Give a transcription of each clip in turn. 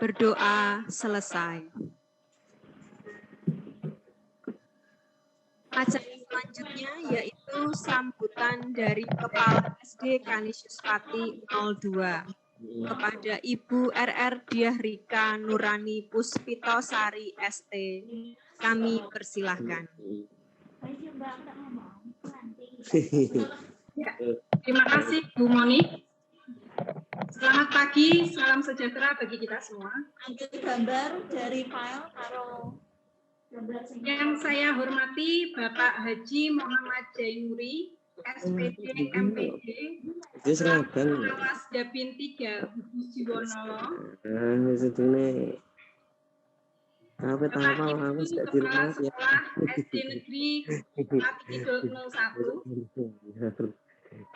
Berdoa selesai. Acara selanjutnya yaitu sambutan dari Kepala SD Kanisius Pati 02 kepada Ibu RR Diah Rika Nurani Puspitosari ST. Kami persilahkan. Ya, terima kasih Bu Moni. Selamat pagi, salam sejahtera bagi kita semua. Gambar dari file karo yang saya hormati Bapak Haji Muhammad Jainuri, SPD MPD, Pengawas Dapin 3 Gugus Jiwono. Bapak Ibu Kepala Sekolah SD Negeri Pati Kidul 01,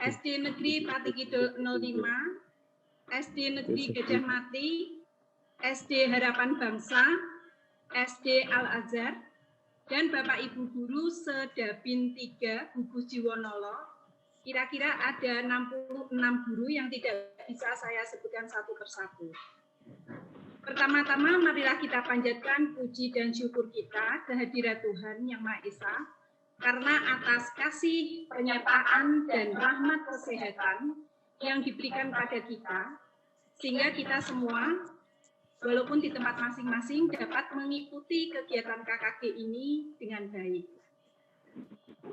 SD Negeri Pati Kidul 05, SD Negeri Gajah Mati, SD Harapan Bangsa, SD Al-Azhar, dan Bapak Ibu Guru Sedapin 3 Gugus Jiwonolo. Kira-kira ada 66 guru yang tidak bisa saya sebutkan satu persatu. Pertama-tama marilah kita panjatkan puji dan syukur kita kehadirat Tuhan Yang Maha Esa, karena atas kasih, penyertaan, dan rahmat kesehatan yang diberikan pada kita, sehingga kita semua walaupun di tempat masing-masing dapat mengikuti kegiatan KKG ini dengan baik.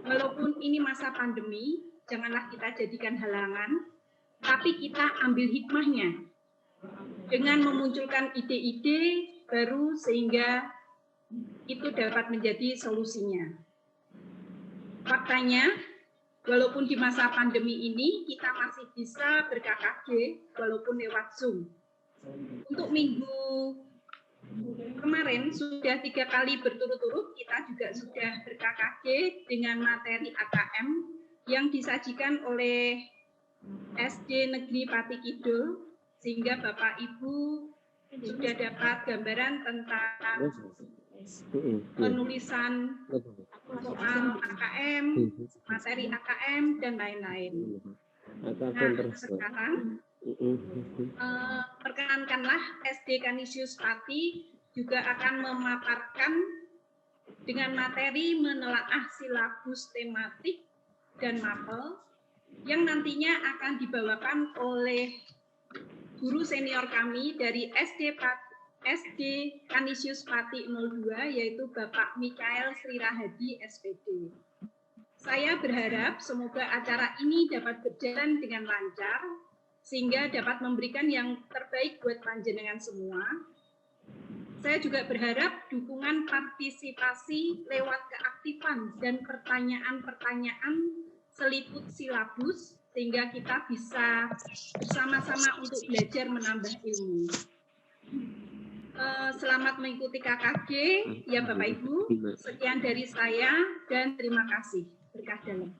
Walaupun ini masa pandemi, janganlah kita jadikan halangan, tapi kita ambil hikmahnya dengan memunculkan ide-ide baru sehingga itu dapat menjadi solusinya. Faktanya, walaupun di masa pandemi ini kita masih bisa ber-KKG walaupun lewat Zoom. Untuk minggu kemarin sudah 3 kali berturut-turut kita juga sudah ber-KKG dengan materi AKM yang disajikan oleh SD Negeri Pati Kidul, sehingga Bapak Ibu sudah dapat gambaran tentang penulisan soal AKM, materi AKM, dan lain-lain. Nah, sekarang perkenankanlah SD Kanisius Pati juga akan memaparkan dengan materi menelaah silabus tematik dan mapel yang nantinya akan dibawakan oleh guru senior kami dari SD Kanisius Pati 02, yaitu Bapak Mikael Sri Rahadi, SPD. Saya berharap semoga acara ini dapat berjalan dengan lancar, sehingga dapat memberikan yang terbaik buat panjenengan semua. Saya juga berharap dukungan partisipasi lewat keaktifan dan pertanyaan-pertanyaan seliput silabus, sehingga kita bisa bersama-sama untuk belajar menambah ilmu. Selamat mengikuti KKG, ya Bapak Ibu. Sekian dari saya dan terima kasih. Berkah dalam.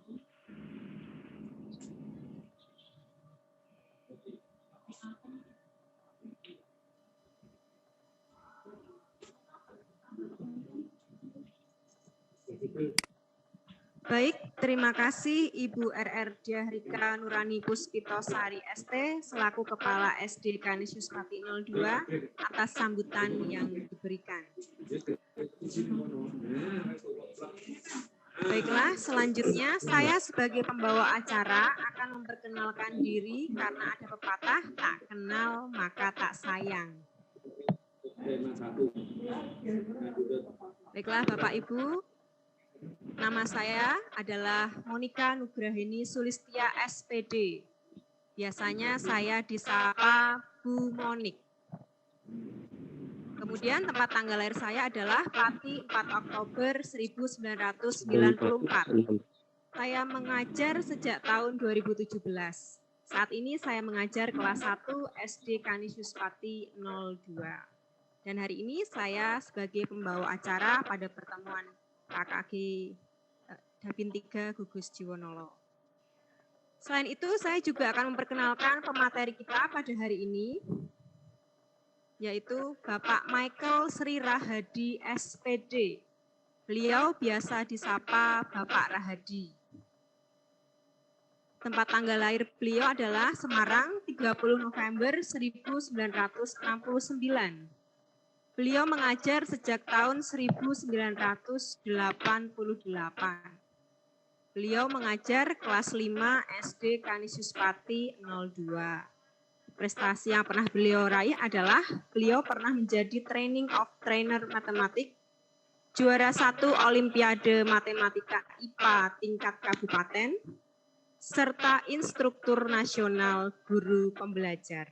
Baik, terima kasih Ibu RR Diah Rika Nurani Puspitosari ST selaku Kepala SD Kanisius Pati 02 atas sambutan yang diberikan. Baiklah, selanjutnya saya sebagai pembawa acara akan memperkenalkan diri karena ada pepatah tak kenal maka tak sayang. Baiklah Bapak Ibu, nama saya adalah Monika Nugrahini Sulistia SPD. Biasanya saya disapa Bu Monik. Kemudian tempat tanggal lahir saya adalah Pati 4 Oktober 1994. Saya mengajar sejak tahun 2017. Saat ini saya mengajar kelas 1 SD Kanisius Pati 02. Dan hari ini saya sebagai pembawa acara pada pertemuan KKG Dapin 3 Gugus Jiwonolo. Selain itu, saya juga akan memperkenalkan pemateri kita pada hari ini, yaitu Bapak Michael Sri Rahadi SPD. Beliau biasa disapa Bapak Rahadi. Tempat tanggal lahir beliau adalah Semarang, 30 November 1969. Beliau mengajar sejak tahun 1988. Beliau mengajar kelas 5 SD Kanisius Pati 02. Prestasi yang pernah beliau raih adalah beliau pernah menjadi training of trainer matematik, juara 1 Olimpiade Matematika IPA tingkat kabupaten, serta instruktur nasional guru pembelajar.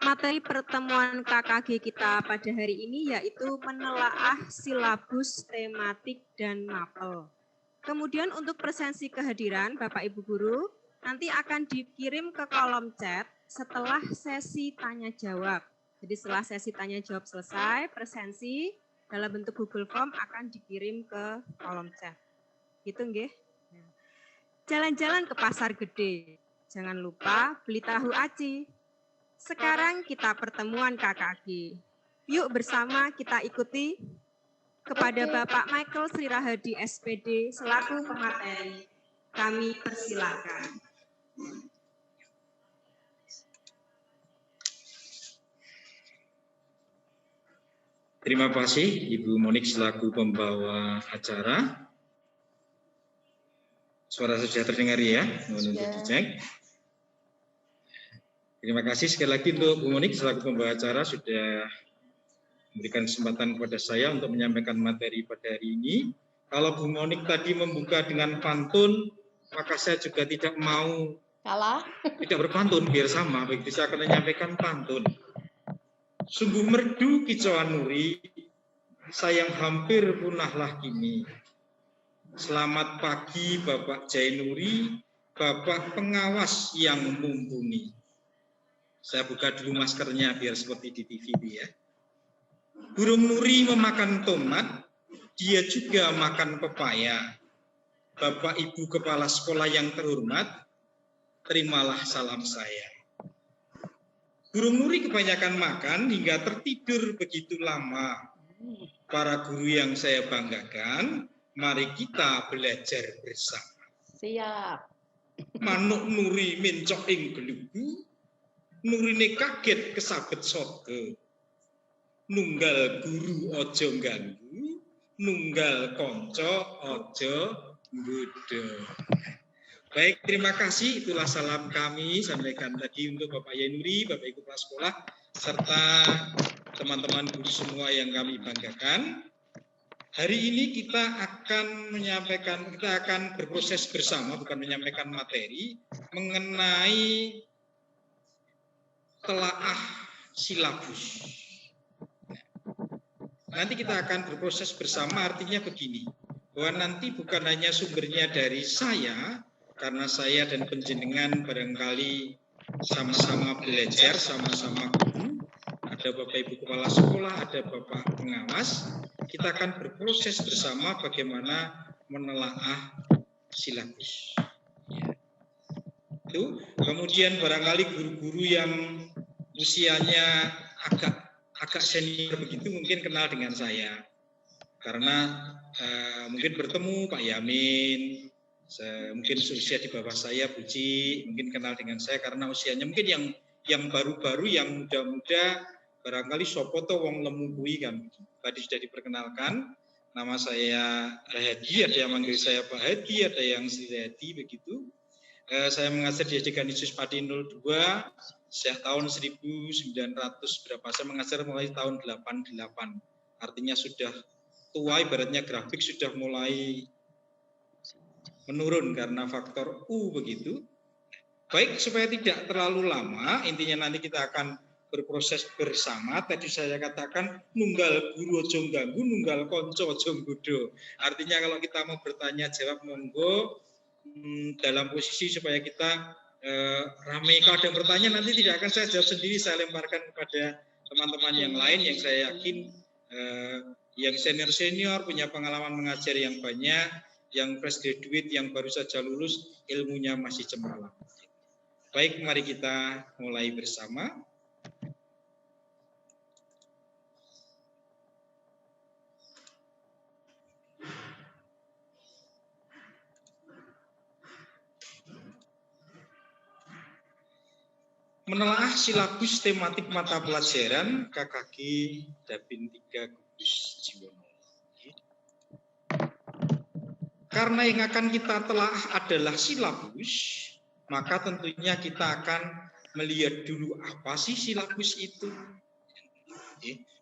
Materi pertemuan KKG kita pada hari ini yaitu menelaah silabus, tematik, dan mapel. Kemudian untuk presensi kehadiran Bapak Ibu Guru, nanti akan dikirim ke kolom chat setelah sesi tanya jawab. Jadi setelah sesi tanya jawab selesai, presensi dalam bentuk Google Form akan dikirim ke kolom chat. Gitu nggih? Jalan-jalan ke pasar gede. Jangan lupa beli tahu aci. Sekarang kita pertemuan KKG. Yuk bersama kita ikuti. Kepada Bapak Michael Sri Rahadi SPD selaku pemateri, kami persilakan. Terima kasih Ibu Monik selaku pembawa acara. Suara sudah terdengar ya? Mohon untuk dicek. Terima kasih sekali lagi untuk Bu Monik selaku pembawa acara sudah memberikan kesempatan kepada saya untuk menyampaikan materi pada hari ini. Kalau Bu Monik tadi membuka dengan pantun, maka saya juga tidak mau tidak berpantun, biar sama. Begitu saya akan menyampaikan pantun. Sungguh merdu kicauan nuri, sayang hampir punahlah kini. Selamat pagi Bapak Jainuri, Bapak pengawas yang mumpuni. Saya buka dulu maskernya biar seperti di TV ya. Burung nuri memakan tomat, dia juga makan pepaya. Bapak Ibu Kepala Sekolah yang terhormat, terimalah salam saya. Burung nuri kebanyakan makan hingga tertidur begitu lama. Para guru yang saya banggakan, mari kita belajar bersama. Siap. Manuk nuri mencok ing gelugu, nurine kaget kesabet soge. Nunggal guru ojo ganggu, nunggal konco ojo nggodho. Baik, terima kasih. Itulah salam kami sampaikan tadi untuk Bapak Yainuri, Bapak Ibu Kepala Sekolah, serta teman-teman guru semua yang kami banggakan. Hari ini kita akan berproses bersama, bukan menyampaikan materi, mengenai telaah silabus. Nanti kita akan berproses bersama, artinya begini, bahwa nanti bukan hanya sumbernya dari saya, karena saya dan penjenengan barangkali sama-sama belajar, sama-sama guru, ada Bapak Ibu Kepala Sekolah, ada Bapak Pengawas, kita akan berproses bersama bagaimana menelaah silabus. Ya. Itu. Kemudian barangkali guru-guru yang usianya agak senior begitu mungkin kenal dengan saya. Karena mungkin bertemu Pak Yamin, mungkin usia di bawah saya, Buci, mungkin kenal dengan saya karena usianya mungkin yang baru-baru, yang muda-muda, barangkali sopoto wong lemu kuwi kan. Tadi sudah diperkenalkan, nama saya Hadi, ada yang manggil saya Pak Hadi, ada yang Sri Hadi begitu. Saya mengajar di SD Kanisius Pati 02 sejak tahun 1900 berapa. Saya mengajar mulai tahun 88. Artinya sudah tua, ibaratnya grafik sudah mulai menurun karena faktor U begitu. Baik, supaya tidak terlalu lama, intinya nanti kita akan berproses bersama. Tadi saya katakan nunggal guru ojo ganggu, nunggal konco ojo nggodho. Artinya kalau kita mau bertanya jawab monggo dalam posisi supaya kita ramai. Kalau ada yang bertanya nanti tidak akan saya jawab sendiri, saya lemparkan kepada teman-teman yang lain yang saya yakin yang senior-senior punya pengalaman mengajar yang banyak, yang fresh graduate yang baru saja lulus ilmunya masih cemerlang. Baik, mari kita mulai bersama. menelaah silabus tematik mata pelajaran KKG Dapin 3 Gugus Jiwono. Karena yang akan kita telah adalah silabus, maka tentunya kita akan melihat dulu apa sih silabus itu.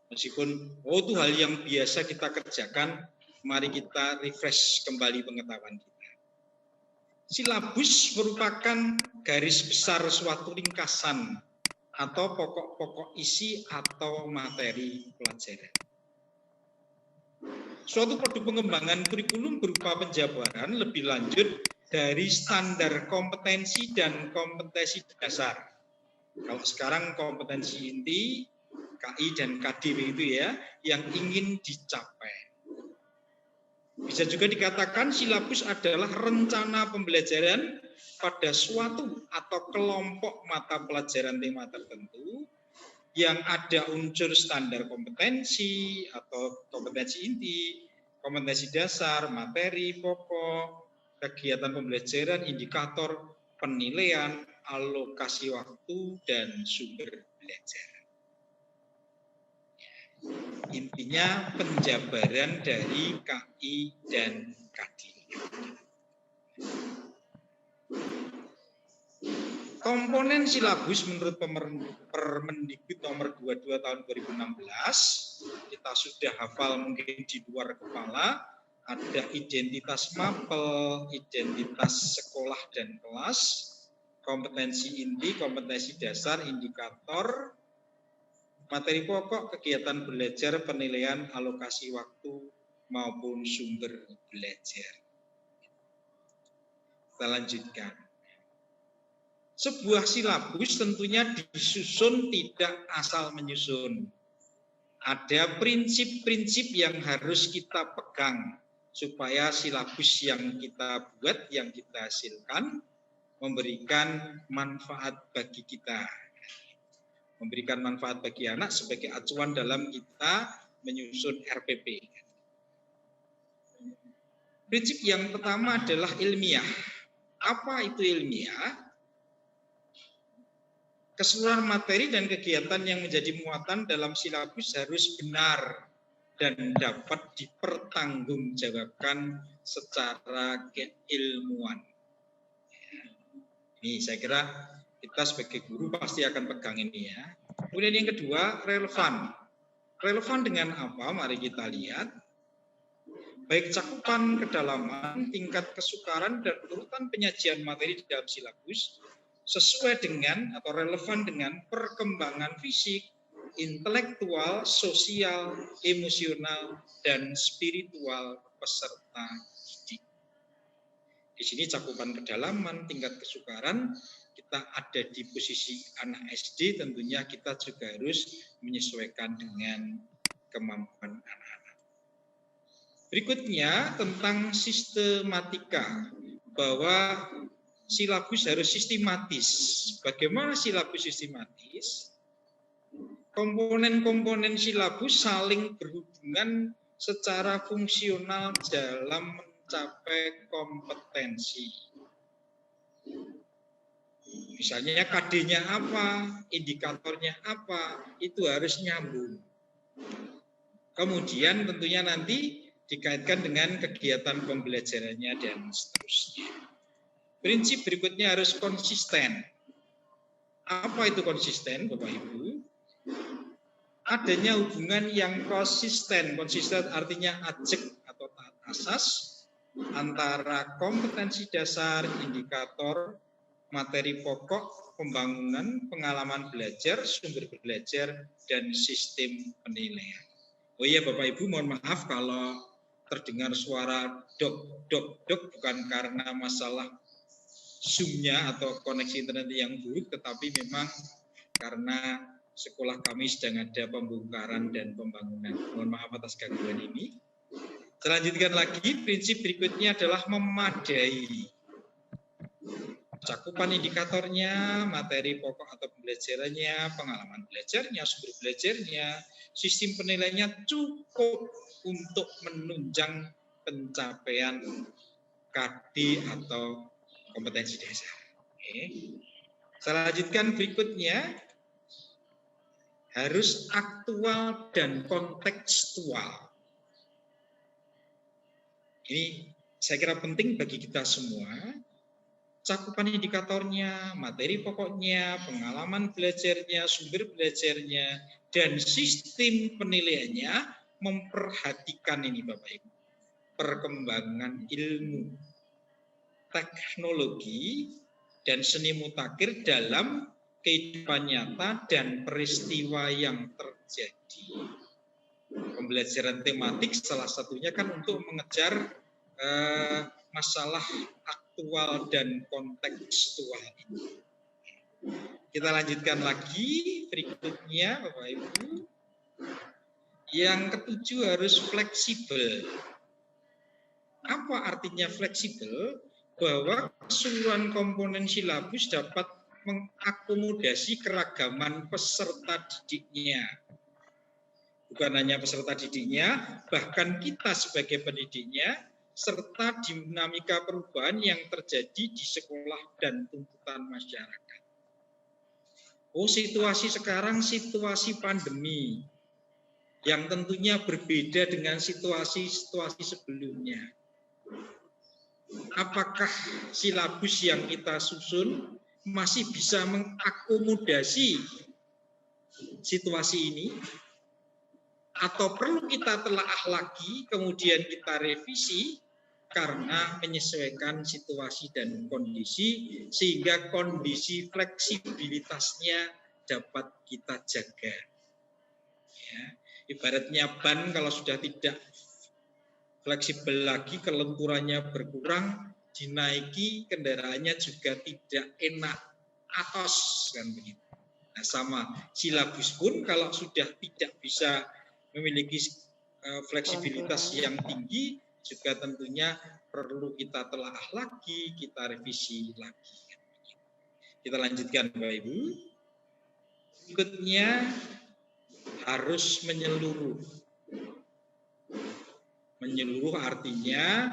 Meskipun itu hal yang biasa kita kerjakan, mari kita refresh kembali pengetahuan kita. Silabus merupakan garis besar suatu ringkasan atau pokok-pokok isi atau materi pelajaran. Suatu produk pengembangan kurikulum berupa penjabaran lebih lanjut dari standar kompetensi dan kompetensi dasar. Kalau sekarang kompetensi inti, KI dan KDW itu ya, yang ingin dicapai. Bisa juga dikatakan silabus adalah rencana pembelajaran pada suatu atau kelompok mata pelajaran tema tertentu yang ada unsur standar kompetensi atau kompetensi inti, kompetensi dasar, materi pokok, kegiatan pembelajaran, indikator, penilaian, alokasi waktu, dan sumber belajar. Intinya penjabaran dari KI dan KD. Komponen silabus menurut Permendikbud nomor 22 tahun 2016, kita sudah hafal mungkin di luar kepala, ada identitas mapel, identitas sekolah dan kelas, kompetensi inti, kompetensi dasar, indikator, materi pokok, kegiatan belajar, penilaian, alokasi waktu, maupun sumber belajar. Kita lanjutkan. Sebuah silabus tentunya disusun tidak asal menyusun. Ada prinsip-prinsip yang harus kita pegang supaya silabus yang kita buat, yang kita hasilkan, memberikan manfaat bagi kita. Memberikan manfaat bagi anak sebagai acuan dalam kita menyusun RPP. Prinsip yang pertama adalah ilmiah. Apa itu ilmiah? Keseluruhan materi dan kegiatan yang menjadi muatan dalam silabus harus benar dan dapat dipertanggungjawabkan secara keilmuan. Ini saya kira kita sebagai guru pasti akan pegang ini ya. Kemudian yang kedua, relevan. Relevan dengan apa? Mari kita lihat. Baik cakupan, kedalaman, tingkat kesukaran, dan urutan penyajian materi di dalam silabus sesuai dengan atau relevan dengan perkembangan fisik, intelektual, sosial, emosional, dan spiritual peserta didik. Di sini cakupan kedalaman, tingkat kesukaran, kita ada di posisi anak SD, tentunya kita juga harus menyesuaikan dengan kemampuan anak-anak. Berikutnya tentang sistematika, bahwa silabus harus sistematis. Bagaimana silabus sistematis? Komponen-komponen silabus saling berhubungan secara fungsional dalam mencapai kompetensi. Misalnya KD-nya apa, indikatornya apa, itu harus nyambung. Kemudian tentunya nanti dikaitkan dengan kegiatan pembelajarannya dan seterusnya. Prinsip berikutnya harus konsisten. Apa itu konsisten, Bapak Ibu? Adanya hubungan yang konsisten. Konsisten artinya ajek atau taat asas antara kompetensi dasar, indikator, materi pokok, pembangunan, pengalaman belajar, sumber belajar, dan sistem penilaian. Oh iya Bapak Ibu, mohon maaf kalau terdengar suara dok, bukan karena masalah Zoom-nya atau koneksi internet yang buruk, tetapi memang karena sekolah kami sedang ada pembongkaran dan pembangunan. Mohon maaf atas gangguan ini. Selanjutkan lagi, prinsip berikutnya adalah memadai. Cakupan indikatornya, materi pokok atau pembelajarannya, pengalaman belajarnya, sumber belajarnya, sistem penilaiannya cukup untuk menunjang pencapaian KD atau kompetensi dasar. Oke. Saya lanjutkan berikutnya. Harus aktual dan kontekstual. Ini saya kira penting bagi kita semua. Cakupan indikatornya, materi pokoknya, pengalaman belajarnya, sumber belajarnya, dan sistem penilaiannya memperhatikan ini Bapak Ibu. Perkembangan ilmu, teknologi, dan seni mutakhir dalam kehidupan nyata dan peristiwa yang terjadi. Pembelajaran tematik salah satunya kan untuk mengejar masalah aktual dan kontekstual ini. Kita lanjutkan lagi berikutnya Bapak Ibu. Yang ketujuh harus fleksibel. Apa artinya fleksibel? Bahwa keseluruhan komponen silabus dapat mengakomodasi keragaman peserta didiknya. Bukan hanya peserta didiknya, bahkan kita sebagai pendidiknya, serta dinamika perubahan yang terjadi di sekolah dan tuntutan masyarakat. Oh, situasi sekarang situasi pandemi, yang tentunya berbeda dengan situasi-situasi sebelumnya. Apakah silabus yang kita susun masih bisa mengakomodasi situasi ini? Atau perlu kita telaah lagi, kemudian kita revisi karena menyesuaikan situasi dan kondisi, sehingga kondisi fleksibilitasnya dapat kita jaga. Ya, ibaratnya ban kalau sudah tidak fleksibel lagi, kelenturannya berkurang, dinaiki kendaraannya juga tidak enak, atos kan begitu. Nah, sama silabus pun kalau sudah tidak bisa memiliki fleksibilitas yang tinggi, juga tentunya perlu kita telaah lagi, kita revisi lagi. Kita lanjutkan Bapak Ibu. Berikutnya harus menyeluruh. Menyeluruh artinya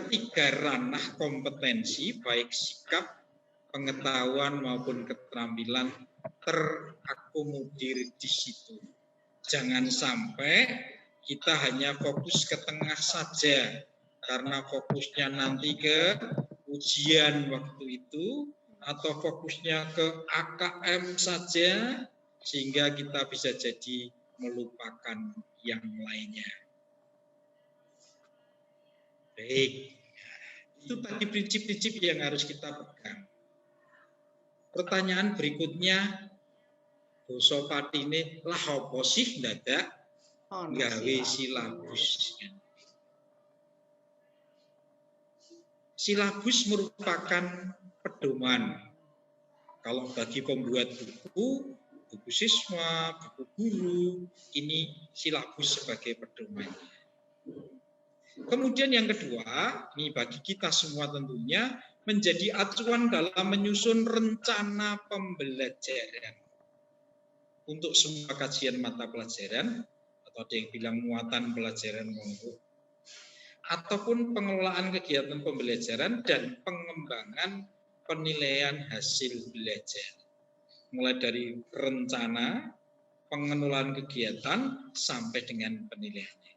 tiga ranah kompetensi, baik sikap, pengetahuan maupun keterampilan terakomodir di situ. Jangan sampai kita hanya fokus ke tengah saja, karena fokusnya nanti ke ujian waktu itu, atau fokusnya ke AKM saja, sehingga kita bisa jadi melupakan yang lainnya. Baik, itu tadi prinsip-prinsip yang harus kita pegang. Pertanyaan berikutnya, basa patine lah apa sih ndadak gawe silabus? Silabus merupakan pedoman. Kalau bagi pembuat buku, buku siswa, buku guru, ini silabus sebagai pedoman. Kemudian yang kedua, ini bagi kita semua tentunya menjadi acuan dalam menyusun rencana pembelajaran untuk semua kajian mata pelajaran, atau ada yang bilang muatan pelajaran monggo, ataupun pengelolaan kegiatan pembelajaran dan pengembangan penilaian hasil belajar. Mulai dari rencana, pengelolaan kegiatan, sampai dengan penilaiannya.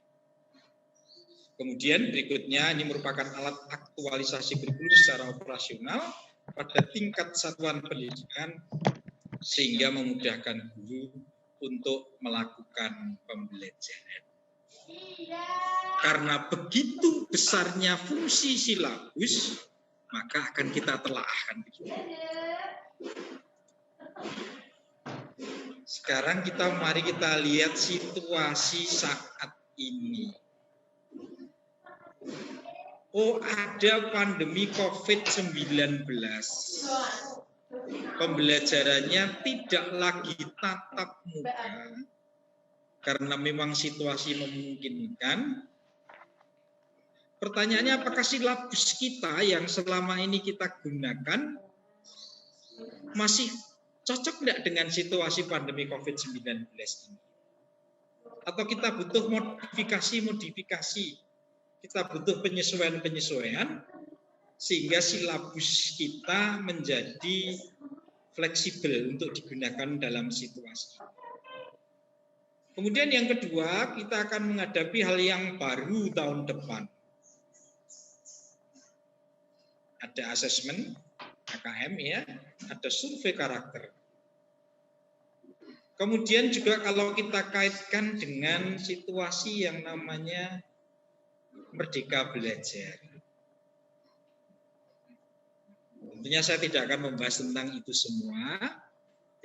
Kemudian berikutnya ini merupakan alat aktualisasi kurikulum secara operasional pada tingkat satuan pendidikan sehingga memudahkan guru untuk melakukan pembelajaran. Karena begitu besarnya fungsi silabus, maka akan kita telaahkan. Sekarang mari kita lihat situasi saat ini. Oh, ada pandemi COVID-19. Pembelajarannya tidak lagi tatap muka karena memang situasi memungkinkan. Pertanyaannya, apakah silabus kita yang selama ini kita gunakan masih cocok tidak dengan situasi pandemi COVID-19 ini? Atau kita butuh modifikasi? Kita butuh penyesuaian-penyesuaian sehingga silabus kita menjadi fleksibel untuk digunakan dalam situasi. Kemudian yang kedua, kita akan menghadapi hal yang baru tahun depan. Ada asesmen AKM ya, ada survei karakter. Kemudian juga kalau kita kaitkan dengan situasi yang namanya Merdeka Belajar. Tentunya saya tidak akan membahas tentang itu semua,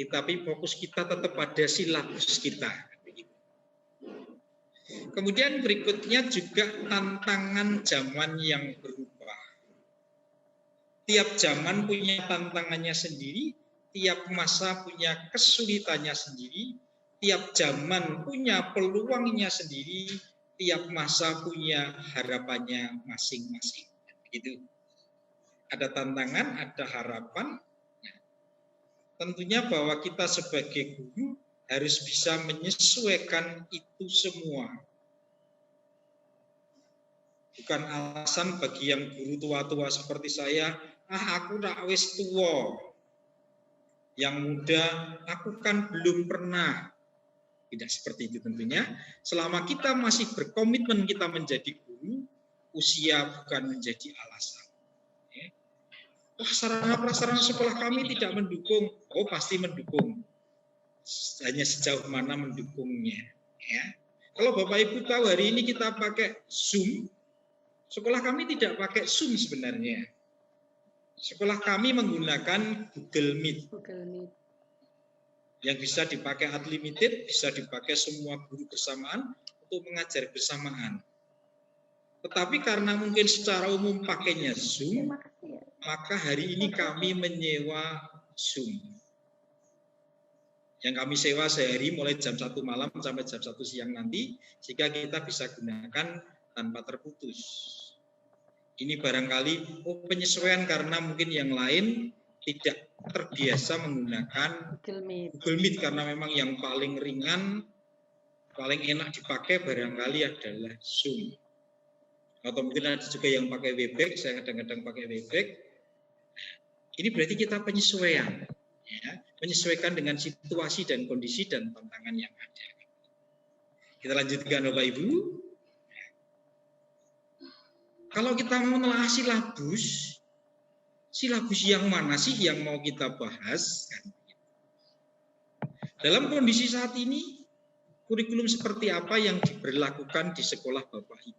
tetapi fokus kita tetap pada silabus kita. Kemudian berikutnya juga tantangan zaman yang berubah. Tiap zaman punya tantangannya sendiri, tiap masa punya kesulitannya sendiri, tiap zaman punya peluangnya sendiri, tiap masa punya harapannya masing-masing. Gitu. Ada tantangan, ada harapan. Tentunya bahwa kita sebagai guru harus bisa menyesuaikan itu semua. Bukan alasan bagi yang guru tua-tua seperti saya, aku tak wis tua. Yang muda, aku kan belum pernah. Tidak seperti itu tentunya. Selama kita masih berkomitmen kita menjadi guru, usia bukan menjadi alasan. Wah, sarana-prasarana sekolah kami tidak mendukung. Oh, pasti mendukung. Hanya sejauh mana mendukungnya. Ya. Kalau Bapak Ibu tahu hari ini kita pakai Zoom, sekolah kami tidak pakai Zoom sebenarnya. Sekolah kami menggunakan Google Meet. Yang bisa dipakai unlimited, bisa dipakai semua guru bersamaan untuk mengajar bersamaan. Tetapi karena mungkin secara umum pakainya Zoom, maka hari ini kami menyewa Zoom. Yang kami sewa sehari mulai jam 1 malam sampai jam 1 siang nanti, sehingga kita bisa gunakan tanpa terputus. Ini barangkali penyesuaian karena mungkin yang lain tidak terbiasa menggunakan Google Meet karena memang yang paling ringan, paling enak dipakai barangkali adalah Zoom. Atau mungkin ada juga yang pakai Webex, saya kadang-kadang pakai Webex. Ini berarti kita penyesuaian, ya, menyesuaikan dengan situasi dan kondisi dan tantangan yang ada. Kita lanjutkan Bapak Ibu. Kalau kita mau menelaah silabus yang mana sih yang mau kita bahas? Dalam kondisi saat ini, kurikulum seperti apa yang diberlakukan di sekolah Bapak Ibu?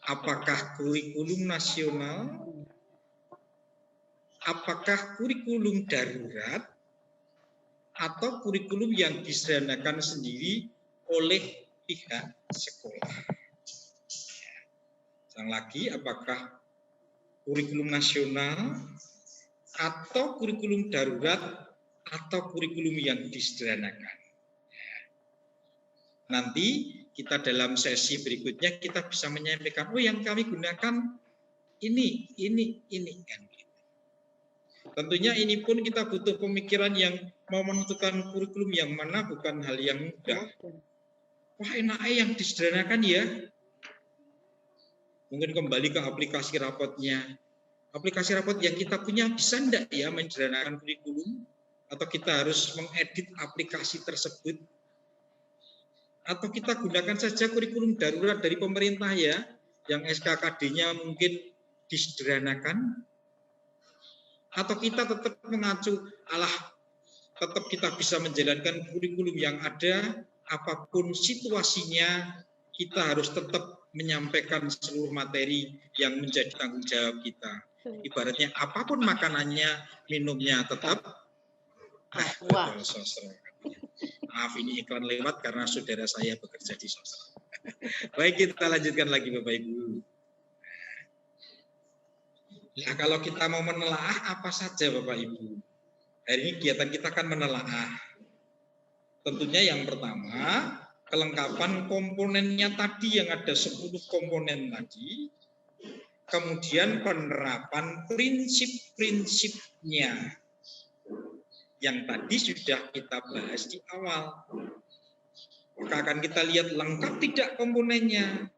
Apakah kurikulum nasional? Apakah kurikulum darurat? Atau kurikulum yang disederhanakan sendiri oleh pihak sekolah? Yang lagi, apakah kurikulum nasional atau kurikulum darurat atau kurikulum yang disederhanakan? Nanti kita dalam sesi berikutnya kita bisa menyampaikan, oh yang kami gunakan ini kan. Tentunya ini pun kita butuh pemikiran yang mau menentukan kurikulum yang mana bukan hal yang mudah. Wah enaknya yang disederhanakan ya. Mungkin kembali ke aplikasi rapotnya. Aplikasi rapot yang kita punya bisa enggak ya menyederhanakan kurikulum? Atau kita harus mengedit aplikasi tersebut? Atau kita gunakan saja kurikulum darurat dari pemerintah ya, yang SKKD-nya mungkin disederhanakan? Atau kita tetap mengacu, tetap kita bisa menjalankan kurikulum yang ada, apapun situasinya, kita harus tetap menyampaikan seluruh materi yang menjadi tanggung jawab kita. Ibaratnya apapun makanannya, minumnya tetap sosro. Maaf ini iklan lewat karena saudara saya bekerja di sosro. Baik, kita lanjutkan lagi Bapak Ibu. Nah, kalau kita mau menelaah apa saja Bapak Ibu? Hari ini kegiatan kita akan menelaah. Tentunya yang pertama, kelengkapan komponennya tadi yang ada 10 komponen tadi. Kemudian penerapan prinsip-prinsipnya yang tadi sudah kita bahas di awal. Maka akan kita lihat lengkap tidak komponennya.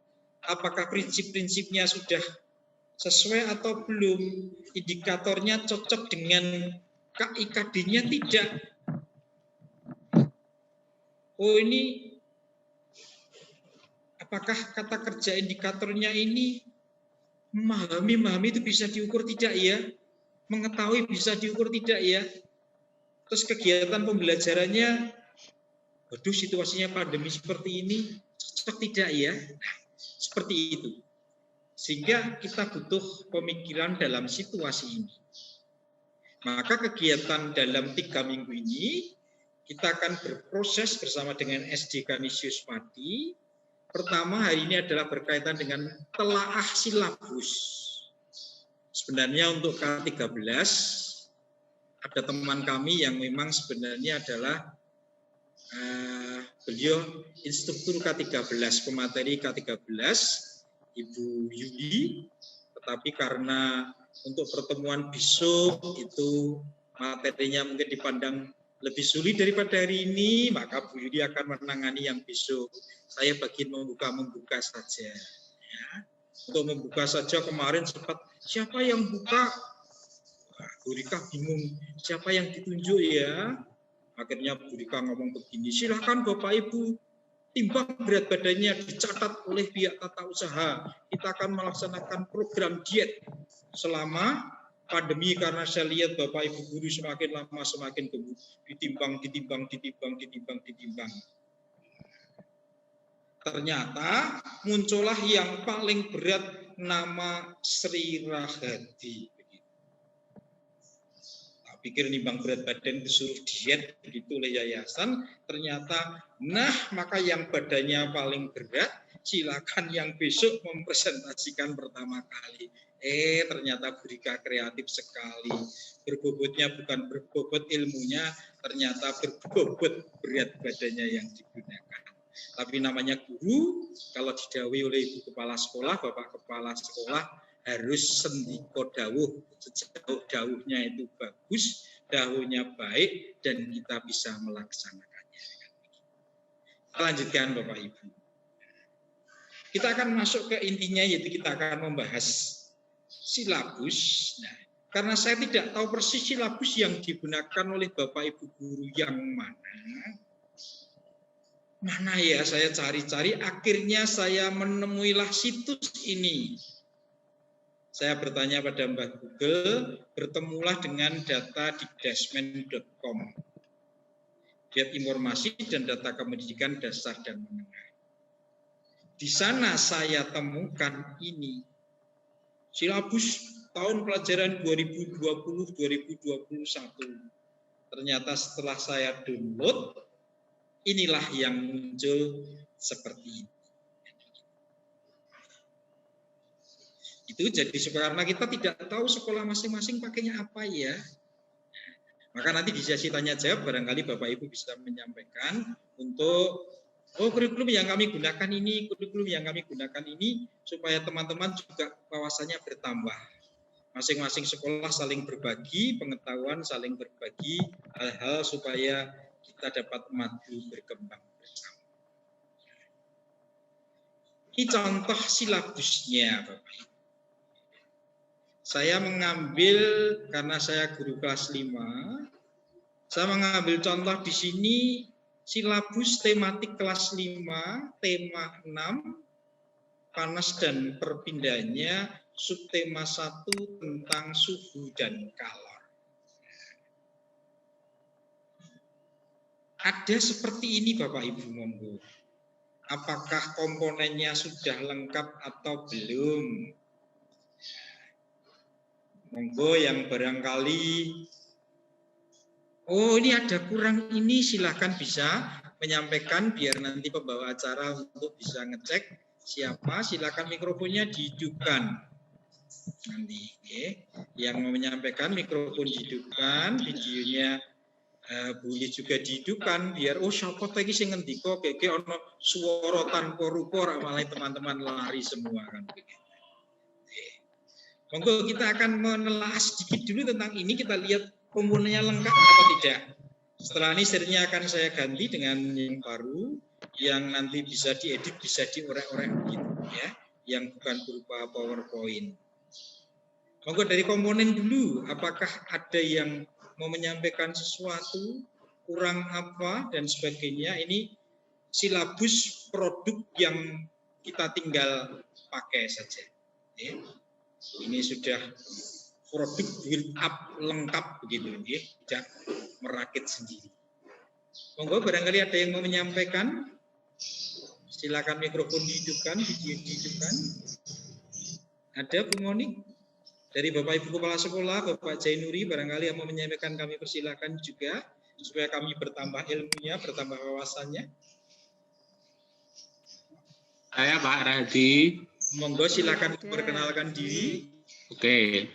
Apakah prinsip-prinsipnya sudah sesuai atau belum, indikatornya cocok dengan KIKD-nya tidak. Oh ini, apakah kata kerja indikatornya ini memahami itu bisa diukur tidak ya? Mengetahui bisa diukur tidak ya? Terus kegiatan pembelajarannya, waduh situasinya pandemi seperti ini, cocok tidak ya? Nah, seperti itu. Sehingga kita butuh pemikiran dalam situasi ini. Maka kegiatan dalam 3 minggu ini, kita akan berproses bersama dengan SD Canisius Pati. Pertama hari ini adalah berkaitan dengan telaah silabus. Sebenarnya untuk K13, ada teman kami yang memang sebenarnya adalah beliau instruktur K13, pemateri K13, Ibu Yudi, tetapi karena untuk pertemuan besok itu materinya mungkin dipandang lebih sulit daripada hari ini, maka Bu Yudi akan menangani yang besok. Saya bagian membuka saja. Ya. Untuk membuka saja kemarin sempat, siapa yang buka? Bu Rika bingung, siapa yang ditunjuk ya? Akhirnya Bu Rika ngomong begini, silakan Bapak Ibu, timbang berat badannya dicatat oleh pihak tata usaha. Kita akan melaksanakan program diet selama pandemi, karena saya lihat Bapak Ibu guru semakin lama semakin gemuk, ditimbang. Ternyata muncullah yang paling berat, nama Sri Rahadi. Tak pikir nimbang berat badan disuruh diet begitu oleh yayasan, ternyata maka yang badannya paling berat silakan yang besok mempresentasikan pertama kali. Ternyata Bu Rika kreatif sekali. Berbobotnya bukan berbobot ilmunya, ternyata berbobot berat badannya yang digunakan. Tapi namanya guru, kalau didhawuhi oleh Ibu Kepala Sekolah, Bapak Kepala Sekolah, harus sendiko dawuh, sejauh dawuhnya itu bagus, dawuhnya baik, dan kita bisa melaksanakannya. Kita lanjutkan Bapak Ibu. Kita akan masuk ke intinya, yaitu kita akan membahas silabus. Nah, karena saya tidak tahu persis silabus yang digunakan oleh Bapak Ibu guru yang mana ya, saya cari-cari, akhirnya saya menemuilah situs ini. Saya bertanya pada Mbah Google, bertemulah dengan data di dasmen.com. Lihat informasi dan data kependidikan dasar dan menengah. Di sana saya temukan ini. Silabus tahun pelajaran 2020-2021. Ternyata setelah saya download, inilah yang muncul seperti ini. Itu jadi karena kita tidak tahu sekolah masing-masing pakainya apa ya. Maka nanti di sesi tanya jawab barangkali Bapak Ibu bisa menyampaikan untuk kurikulum yang kami gunakan ini, kurikulum yang kami gunakan ini, supaya teman-teman juga wawasannya bertambah. Masing-masing sekolah saling berbagi pengetahuan, saling berbagi hal-hal supaya kita dapat maju berkembang bersama. Ini contoh silabusnya, Bapak Ibu. Saya mengambil, karena saya guru kelas 5, saya mengambil contoh di sini silabus tematik kelas 5, tema 6, panas dan perpindahannya, subtema 1 tentang suhu dan kalor. Ada seperti ini Bapak Ibu monggo. Apakah komponennya sudah lengkap atau belum? Monggo yang barangkali, ini ada kurang ini, silahkan bisa menyampaikan biar nanti pembawa acara untuk bisa ngecek siapa, silakan mikrofonnya dihidupkan. Nanti yang mau menyampaikan mikrofon dihidupkan, videonya boleh juga dihidupkan biar siapa lagi sing ngendika keke ono swara tanpa rupa malah teman-teman lari semua kan begitu. Monggo kita akan menelaah sedikit dulu tentang ini, kita lihat komponennya lengkap atau tidak. Setelah ini serinya akan saya ganti dengan yang baru yang nanti bisa diedit, bisa diorek-orek begitu ya, yang bukan berupa PowerPoint. Monggo dari komponen dulu, apakah ada yang mau menyampaikan sesuatu, kurang apa, dan sebagainya. Ini silabus produk yang kita tinggal pakai saja. Ya. Ini sudah produk build up lengkap begitu, ya. Tidak merakit sendiri. Monggo barangkali ada yang mau menyampaikan. Silakan mikrofon dihidupkan, video dihidupkan. Ada Bu Monik? Dari Bapak Ibu Kepala Sekolah, Bapak Jainuri, barangkali yang mau menyampaikan kami persilakan juga, supaya kami bertambah ilmunya, bertambah wawasannya. Saya Pak Radi. Monggo silakan perkenalkan diri. Oke.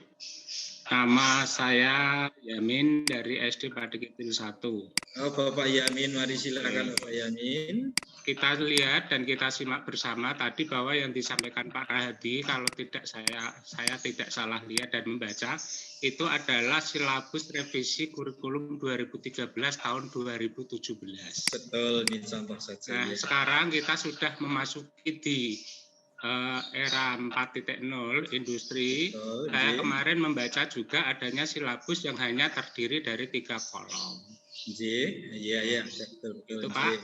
Nama saya Yamin dari SD Padikidul 1. Oh, Bapak Yamin, mari silakan Bapak Yamin. Kita lihat dan kita simak bersama tadi bahwa yang disampaikan Pak Rahadi, kalau tidak saya tidak salah lihat dan membaca, itu adalah silabus revisi kurikulum 2013 tahun 2017. Betul, ini contoh saja. Nah, ya. sekarang kita sudah memasuki di era 4.0 industri. Betul, Saya ya. kemarin membaca juga adanya silabus yang hanya terdiri dari 3 kolom. Iya, betul. Itu Pak.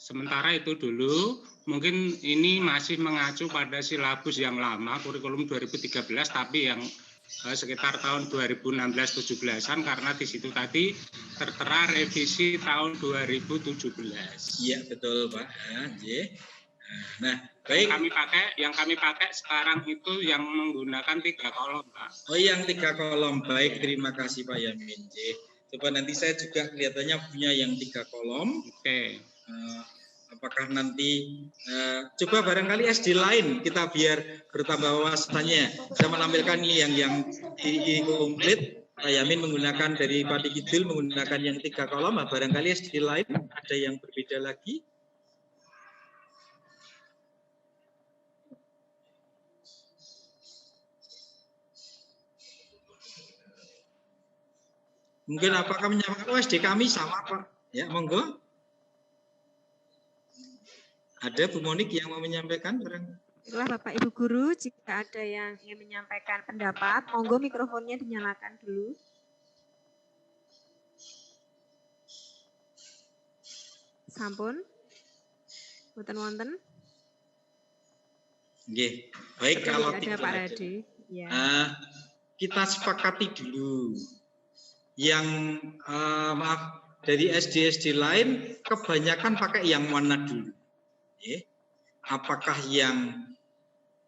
Sementara itu dulu, mungkin ini masih mengacu pada silabus yang lama, kurikulum 2013, tapi yang sekitar tahun 2016-17an, karena di situ tadi tertera revisi tahun 2017. Iya, betul Pak. Nah, baik. Yang kami pakai sekarang itu yang menggunakan 3 kolom, Pak. Oh, yang 3 kolom. Baik, terima kasih Pak Yamin. Coba nanti saya juga kelihatannya punya yang 3 kolom. Oke. Apakah nanti coba barangkali SD lain kita biar bertambah wawasannya. Saya menampilkan ini yang komplit. Pak Yamin menggunakan dari Padikidul menggunakan yang 3 kolom. Barangkali SD lain ada yang berbeda lagi. Mungkin apakah menyampaikan SD kami sama Pak? Ya, monggo. Ada Bu Monik yang mau menyampaikan? Itulah Bapak Ibu Guru, jika ada yang ingin menyampaikan pendapat, monggo mikrofonnya dinyalakan dulu. Sampun. Boten wonten. Nggih. Baik, kalau ada tidak Pak Radi. Ya. Kita sepakati dulu. Yang maaf, dari SD lain kebanyakan pakai yang mana dulu? Apakah yang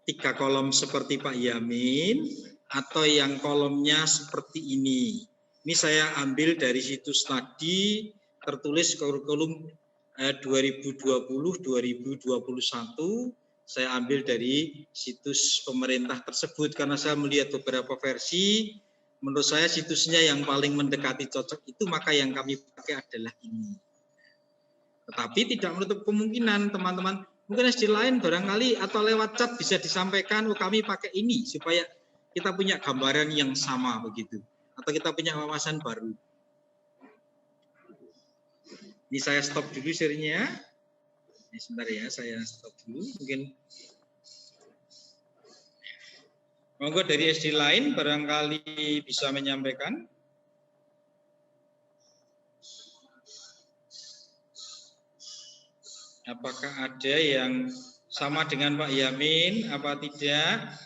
3 kolom seperti Pak Yamin atau yang kolomnya seperti ini? Ini saya ambil dari situs tadi tertulis kurikulum 2020-2021. Saya ambil dari situs pemerintah tersebut karena saya melihat beberapa versi. Menurut saya situsnya yang paling mendekati cocok itu, maka yang kami pakai adalah ini. Tetapi tidak menutup kemungkinan teman-teman, mungkin SD lain barangkali atau lewat chat bisa disampaikan, oh kami pakai ini, supaya kita punya gambaran yang sama begitu. Atau kita punya wawasan baru. Ini saya stop dulu share-nya. Ini sebentar ya, saya stop dulu. Mungkin monggo dari SD lain barangkali bisa menyampaikan. Apakah ada yang sama dengan Pak Yamin apa tidak?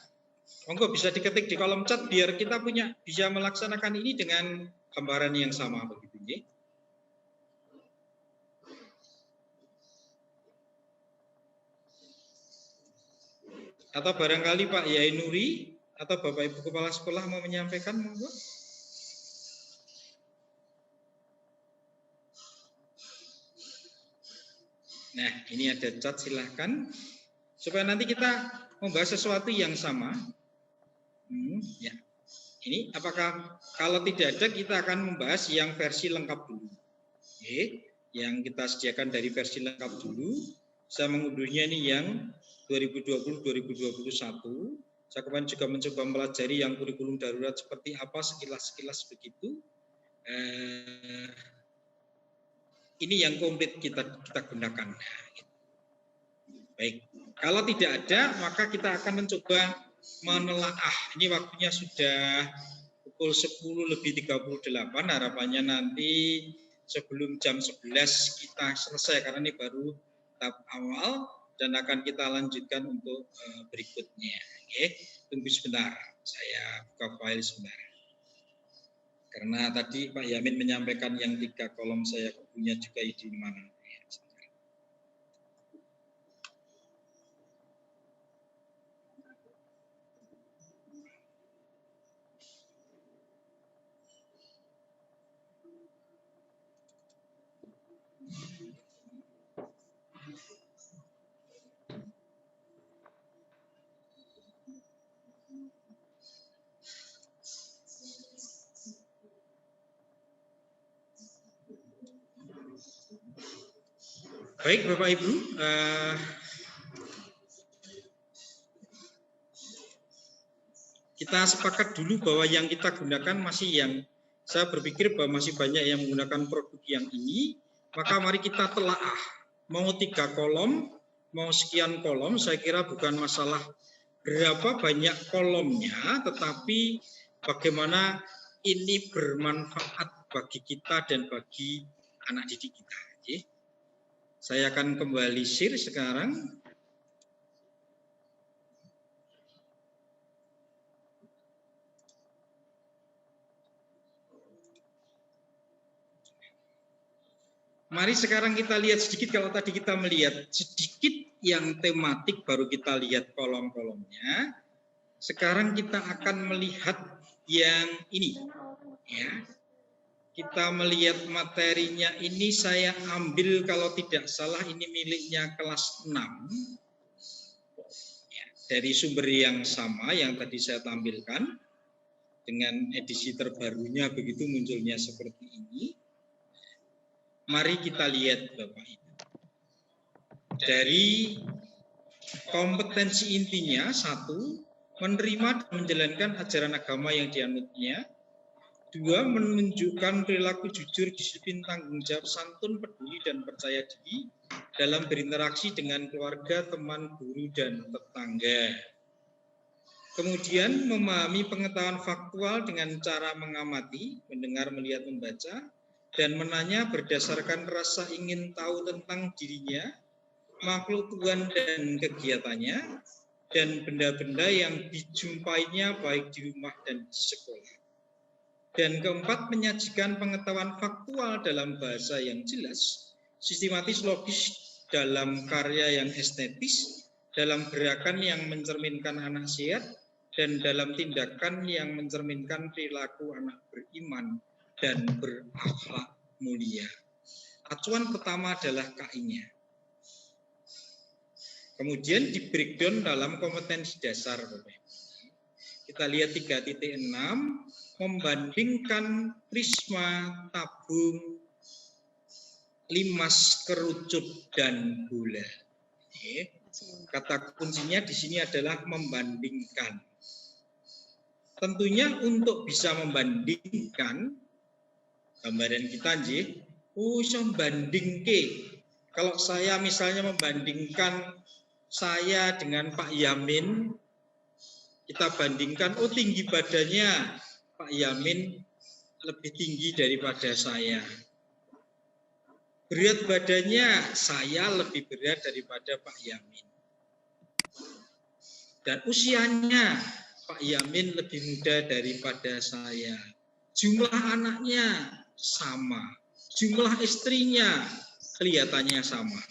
Monggo bisa diketik di kolom chat biar kita bisa melaksanakan ini dengan gambaran yang sama begitu ya. Atau barangkali Pak Yai Nuri atau Bapak Ibu Kepala Sekolah mau menyampaikan, monggo. Nah, ini ada chat, silahkan. Supaya nanti kita membahas sesuatu yang sama. Ya. Ini apakah kalau tidak ada kita akan membahas yang versi lengkap dulu. Yang kita sediakan dari versi lengkap dulu. Saya mengunduhnya ini yang 2020-2021. Saya kemarin juga mencoba mempelajari yang kurikulum darurat seperti apa, sekilas-sekilas begitu. Ini yang komplit kita gunakan. Baik, kalau tidak ada, maka kita akan mencoba menelaah. Ini waktunya sudah pukul 10:38. Harapannya nanti sebelum jam 11 kita selesai, karena ini baru tahap awal dan akan kita lanjutkan untuk berikutnya. Oke, tunggu sebentar. Saya buka file sebentar. Karena tadi Pak Yamin menyampaikan yang 3 kolom saya punya juga di mana. Baik Bapak Ibu, kita sepakat dulu bahwa yang kita gunakan masih yang, saya berpikir bahwa masih banyak yang menggunakan produk yang ini, maka mari kita telaah. Mau 3 kolom, mau sekian kolom, saya kira bukan masalah berapa banyak kolomnya, tetapi bagaimana ini bermanfaat bagi kita dan bagi anak didik kita. Oke. Saya akan kembali share sekarang. Mari sekarang kita lihat sedikit, kalau tadi kita melihat sedikit yang tematik baru kita lihat kolom-kolomnya. Sekarang kita akan melihat yang ini. Ya. Kita melihat materinya ini saya ambil kalau tidak salah ini miliknya kelas 6. Ya, dari sumber yang sama yang tadi saya tampilkan. Dengan edisi terbarunya begitu munculnya seperti ini. Mari kita lihat Bapak Ibu. Dari kompetensi intinya, 1, menerima dan menjalankan ajaran agama yang dianutnya. 2, menunjukkan perilaku jujur, disiplin, tanggung jawab, santun, peduli, dan percaya diri dalam berinteraksi dengan keluarga, teman, guru, dan tetangga. Kemudian memahami pengetahuan faktual dengan cara mengamati, mendengar, melihat, membaca, dan menanya berdasarkan rasa ingin tahu tentang dirinya, makhluk Tuhan dan kegiatannya, dan benda-benda yang dijumpainya baik di rumah dan di sekolah. Dan keempat, menyajikan pengetahuan faktual dalam bahasa yang jelas, sistematis, logis, dalam karya yang estetis, dalam gerakan yang mencerminkan anak sehat, dan dalam tindakan yang mencerminkan perilaku anak beriman dan berakhlak mulia. Acuan pertama adalah KI-nya. Kemudian di breakdown dalam kompetensi dasar. Kita lihat 3.6. Membandingkan prisma, tabung, limas, kerucut, dan bola. Kata kuncinya di sini adalah membandingkan. Tentunya untuk bisa membandingkan, gambaran kita bisa membandingke. Kalau saya misalnya membandingkan saya dengan Pak Yamin, kita bandingkan, tinggi badannya Pak Yamin lebih tinggi daripada saya. Berat badannya saya lebih berat daripada Pak Yamin. Dan usianya Pak Yamin lebih muda daripada saya. Jumlah anaknya sama. Jumlah istrinya kelihatannya sama.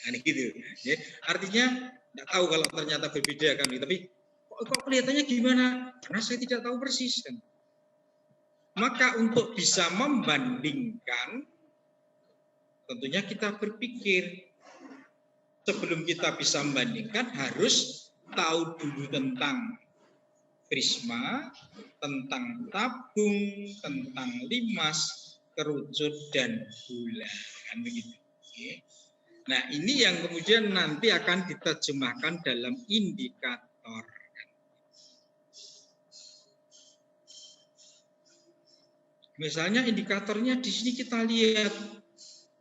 Nah, gitu. Ya, artinya tidak tahu kalau ternyata berbeda kan, tapi kok kelihatannya gimana? Karena saya tidak tahu persis kan. Maka untuk bisa membandingkan, tentunya kita berpikir sebelum kita bisa membandingkan harus tahu dulu tentang prisma, tentang tabung, tentang limas, kerucut, dan bola. Kan begitu. Nah, ini yang kemudian nanti akan diterjemahkan dalam indikator. Misalnya indikatornya di sini kita lihat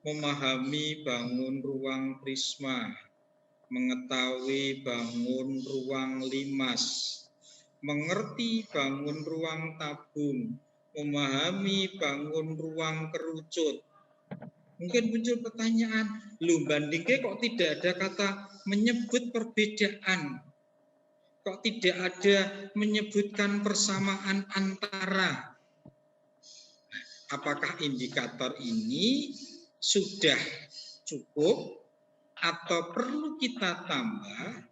memahami bangun ruang prisma, mengetahui bangun ruang limas, mengerti bangun ruang tabung, memahami bangun ruang kerucut. Mungkin muncul pertanyaan, lu bandingke kok tidak ada kata menyebut perbedaan, kok tidak ada menyebutkan persamaan antara. Apakah indikator ini sudah cukup atau perlu kita tambah,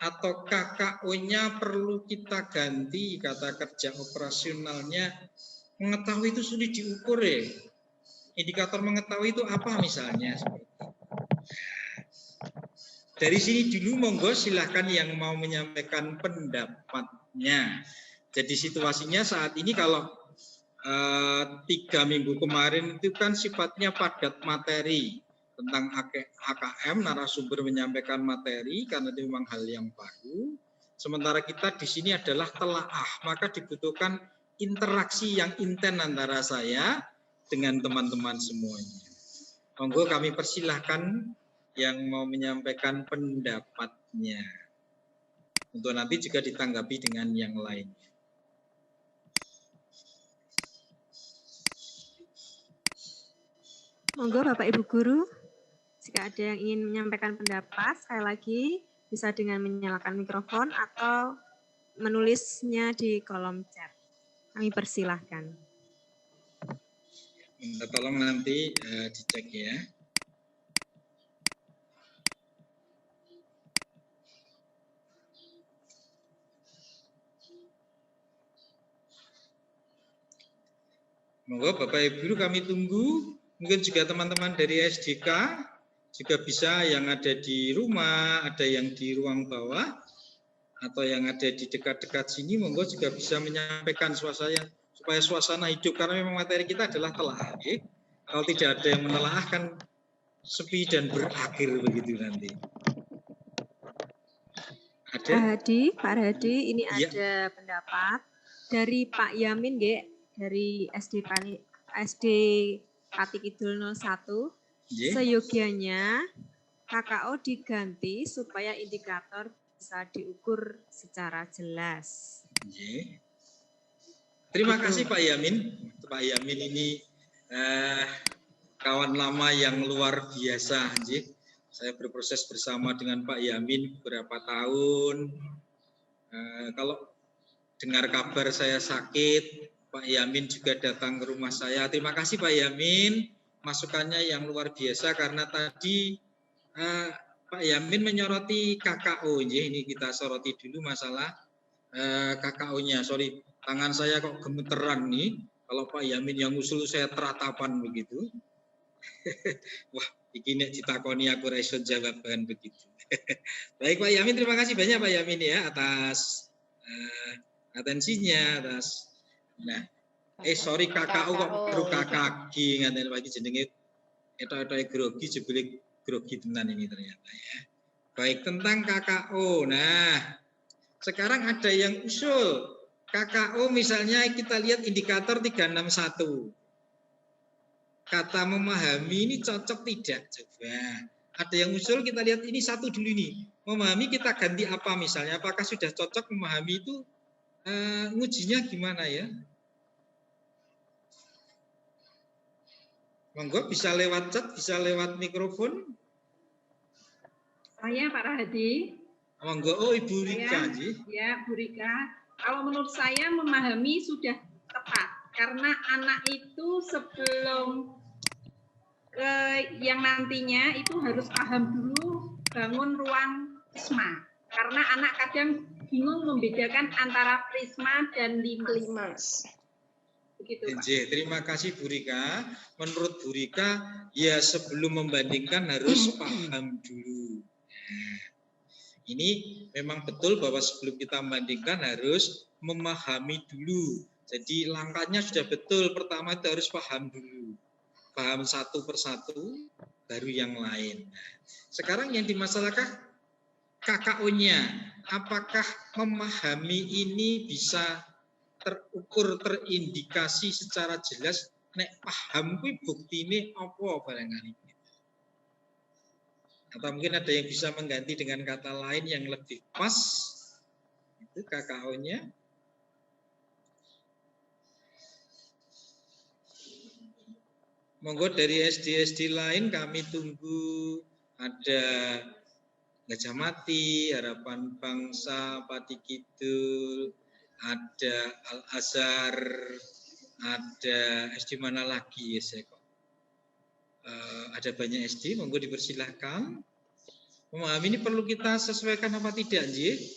atau KKO-nya perlu kita ganti, kata kerja operasionalnya? Mengetahui itu sulit diukur ya. Indikator mengetahui itu apa misalnya? Dari sini dulu monggo silahkan yang mau menyampaikan pendapatnya. Jadi situasinya saat ini kalau 3 minggu kemarin itu kan sifatnya padat materi tentang AKM, narasumber menyampaikan materi karena itu memang hal yang baru. Sementara kita di sini adalah telaah, maka dibutuhkan interaksi yang intens antara saya dengan teman-teman semuanya. Monggo kami persilahkan yang mau menyampaikan pendapatnya. Untuk nanti juga ditanggapi dengan yang lain. Monggo Bapak Ibu Guru, jika ada yang ingin menyampaikan pendapat, sekali lagi bisa dengan menyalakan mikrofon atau menulisnya di kolom chat. Kami persilahkan. Minta tolong nanti dicek ya. Monggo Bapak Ibu Guru kami tunggu. Mungkin juga teman-teman dari SDK juga bisa yang ada di rumah, ada yang di ruang bawah, atau yang ada di dekat-dekat sini, monggo juga bisa menyampaikan suasana supaya suasana hidup, karena memang materi kita adalah telaah. Okay? Kalau tidak ada yang menelaah kan sepi dan berakhir begitu nanti. Ada? Pak Hadi, ini ya. Ada pendapat dari Pak Yamin, dari SD Kati Kidul 01. Yeah. Seyogianya KKO diganti supaya indikator bisa diukur secara jelas. Yeah. Terima kasih Pak Yamin. Pak Yamin ini kawan lama yang luar biasa. Yeah. Saya berproses bersama dengan Pak Yamin beberapa tahun. Kalau dengar kabar saya sakit, Pak Yamin juga datang ke rumah saya. Terima kasih Pak Yamin, masukannya yang luar biasa karena tadi Pak Yamin menyoroti KKO. Ini kita soroti dulu masalah KKO-nya. Sorry, tangan saya kok gemeteran nih. Kalau Pak Yamin yang usul saya teratapan begitu. Wah, ini ditakoni aku reso jawaban begitu. Baik Pak Yamin, terima kasih banyak Pak Yamin ya atas atensinya, atas. Nah, sorry KKO kok baru KKG ngaten lagi jenenge etok-etok grogi jebule grogi tenan ini ternyata ya. Baik, tentang KKO. Nah, sekarang ada yang usul KKO misalnya kita lihat indikator 361. Kata memahami ini cocok tidak? Coba. Ada yang usul kita lihat ini satu dulu nih. Memahami kita ganti apa misalnya? Apakah sudah cocok memahami itu ngujinya gimana ya? Monggo bisa lewat chat, bisa lewat mikrofon. Saya Pak Rahadi. Monggo, oh Ibu Rika. Ya, Bu Rika. Kalau menurut saya memahami sudah tepat. Karena anak itu sebelum yang nantinya itu harus paham dulu bangun ruang prisma. Karena anak kadang bingung membedakan antara prisma dan limas. Begitu, Pak. Terima kasih Bu Rika. Menurut Bu Rika, ya sebelum membandingkan harus paham dulu. Ini memang betul bahwa sebelum kita membandingkan harus memahami dulu. Jadi langkahnya sudah betul. Pertama itu harus paham dulu. Paham satu persatu, baru yang lain. Sekarang yang dimasalahkan KKO-nya. Apakah memahami ini bisa terukur, terindikasi secara jelas, nek paham kuwi buktine apa barangkali. Atau mungkin ada yang bisa mengganti dengan kata lain yang lebih pas, itu KKO-nya. Monggo dari SD-SD lain kami tunggu. Ada Gajah Mati, Harapan Bangsa, Pati Kidul, ada Al-Azhar, ada SD mana lagi ya saya kok? Ada banyak SD, monggo dipersilahkan. Memahami ini perlu kita sesuaikan apa tidak, Nji?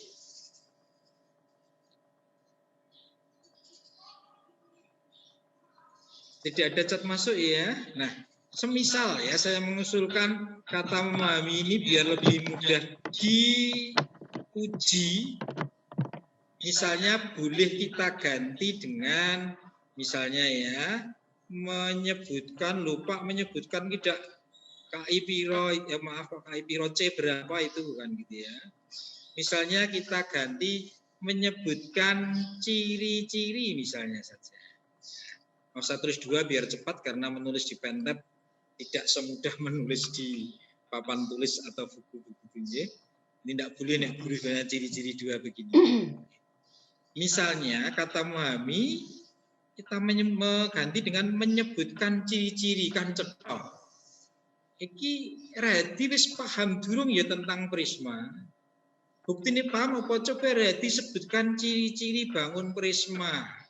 Tidak ada cat masuk ya. Nah, semisal ya saya mengusulkan kata memahami ini biar lebih mudah diuji. Misalnya boleh kita ganti dengan misalnya ya menyebutkan tidak KI Piro, ya maaf KI Piro C berapa itu bukan gitu ya. Misalnya kita ganti menyebutkan ciri-ciri misalnya saja. Mau saya tulis 2 biar cepat karena menulis di pentab tidak semudah menulis di papan tulis atau buku-buku ini. Ini tidak boleh banyak ciri-ciri 2 begini. Misalnya kata memahami kita mengganti dengan menyebutkan ciri-ciri kan cetok. Iki Redi wis paham durung ya tentang Prisma. Bukti ini paham apa coba Redi sebutkan ciri-ciri bangun Prisma.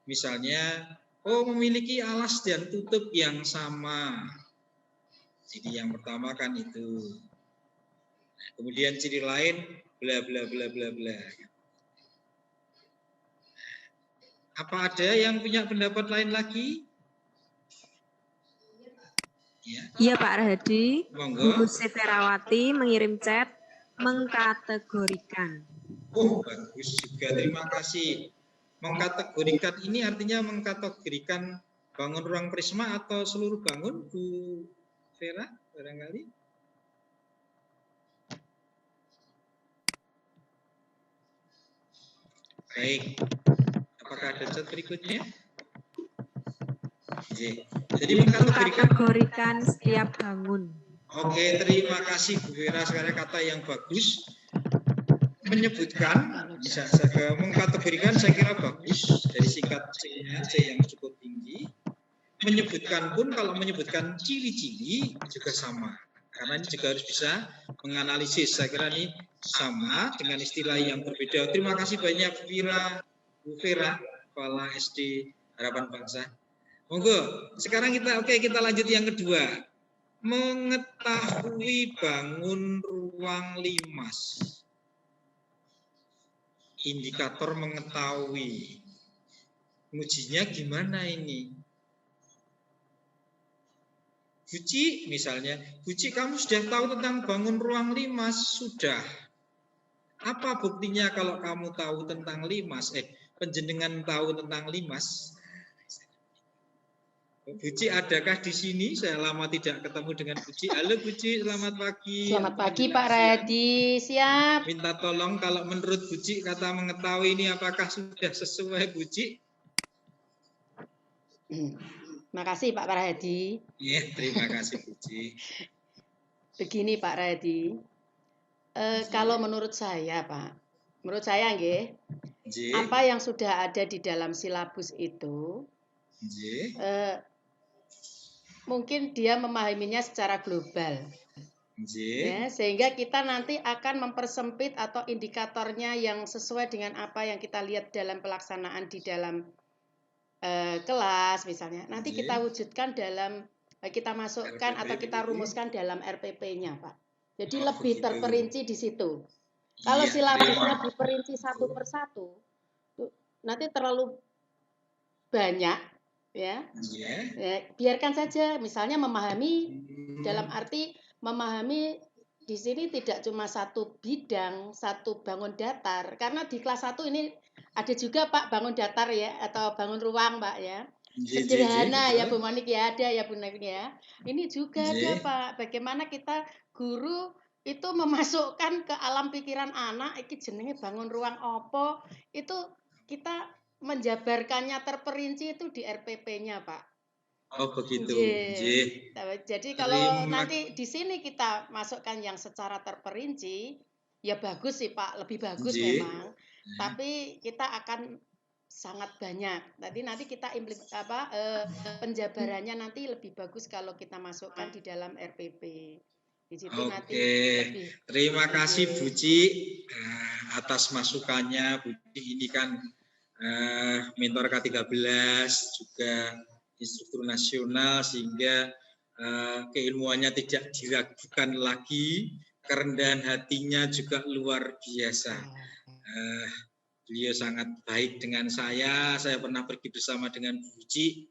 Misalnya, memiliki alas dan tutup yang sama. Jadi yang pertama kan itu. Kemudian ciri lain, bla bla bla bla bla. Apa ada yang punya pendapat lain lagi? Ya. Iya Pak Rahadi, Monggo. Bu Seterawati mengirim chat mengkategorikan. Oh bagus juga, terima kasih. Mengkategorikan ini artinya mengkategorikan bangun ruang Prisma atau seluruh bangun, Bu Vera, barangkali? Baik, apakah ada chat berikutnya? Jadi mengkategorikan setiap bangun. Oke, terima kasih Bu Vera, sekarang kata yang bagus. Menyebutkan, bisa saya mengkategorikan saya kira bagus dari singkat C-nya, C yang cukup tinggi. Menyebutkan pun kalau menyebutkan ciri-ciri juga sama. Karena ini juga harus bisa menganalisis. Saya kira ini sama dengan istilah yang berbeda. Terima kasih banyak Bu Vera, Kepala SD Harapan Bangsa. Monggo, sekarang kita lanjut yang kedua. Mengetahui bangun ruang limas. Indikator mengetahui. Ngujinya gimana ini? Buci misalnya, Buci kamu sudah tahu tentang bangun ruang limas? Sudah. Apa buktinya kalau kamu tahu tentang limas? Panjenengan tahu tentang limas? Buci adakah di sini? Saya lama tidak ketemu dengan Buci. Halo Buci, selamat pagi. Selamat pagi Pak Rahadi, siap. Minta tolong kalau menurut Buci kata mengetahui ini apakah sudah sesuai Buci? Makasih Pak Rahadi. Ya, terima kasih Buci. Begini Pak Rahadi, kalau menurut saya Pak, menurut saya nggih, apa yang sudah ada di dalam silabus itu, mungkin dia memahaminya secara global. Ya, sehingga kita nanti akan mempersempit atau indikatornya yang sesuai dengan apa yang kita lihat dalam pelaksanaan di dalam kelas misalnya. Nanti kita wujudkan dalam, kita masukkan atau kita rumuskan dalam RPP-nya Pak. Jadi lebih terperinci di situ. Kalau silabusnya diperinci satu persatu, nanti terlalu banyak. Ya, biarkan saja. Misalnya memahami dalam arti memahami di sini tidak cuma satu bidang, satu bangun datar. Karena di kelas 1 ini ada juga Pak bangun datar ya atau bangun ruang Pak ya. Sederhana ya Bu Monik ya, ada ya Bu Monik ya. Ini juga ada Pak. Bagaimana kita guru itu memasukkan ke alam pikiran anak iki jenenge bangun ruang opo, itu kita menjabarkannya terperinci itu di RPP-nya, Pak. Oh, begitu. Jadi kalau nanti di sini kita masukkan yang secara terperinci, ya bagus sih, Pak, lebih bagus memang. Tapi kita akan sangat banyak. Nanti kita penjabarannya nanti lebih bagus kalau kita masukkan di dalam RPP. Di situ nanti lebih. Terima kasih Bu Ci atas masukannya. Bu Ci ini kan mentor K13 juga instruktur nasional, sehingga keilmuannya tidak diragukan lagi, kerendahan hatinya juga luar biasa. Beliau sangat baik dengan saya pernah pergi bersama dengan Bu Ci.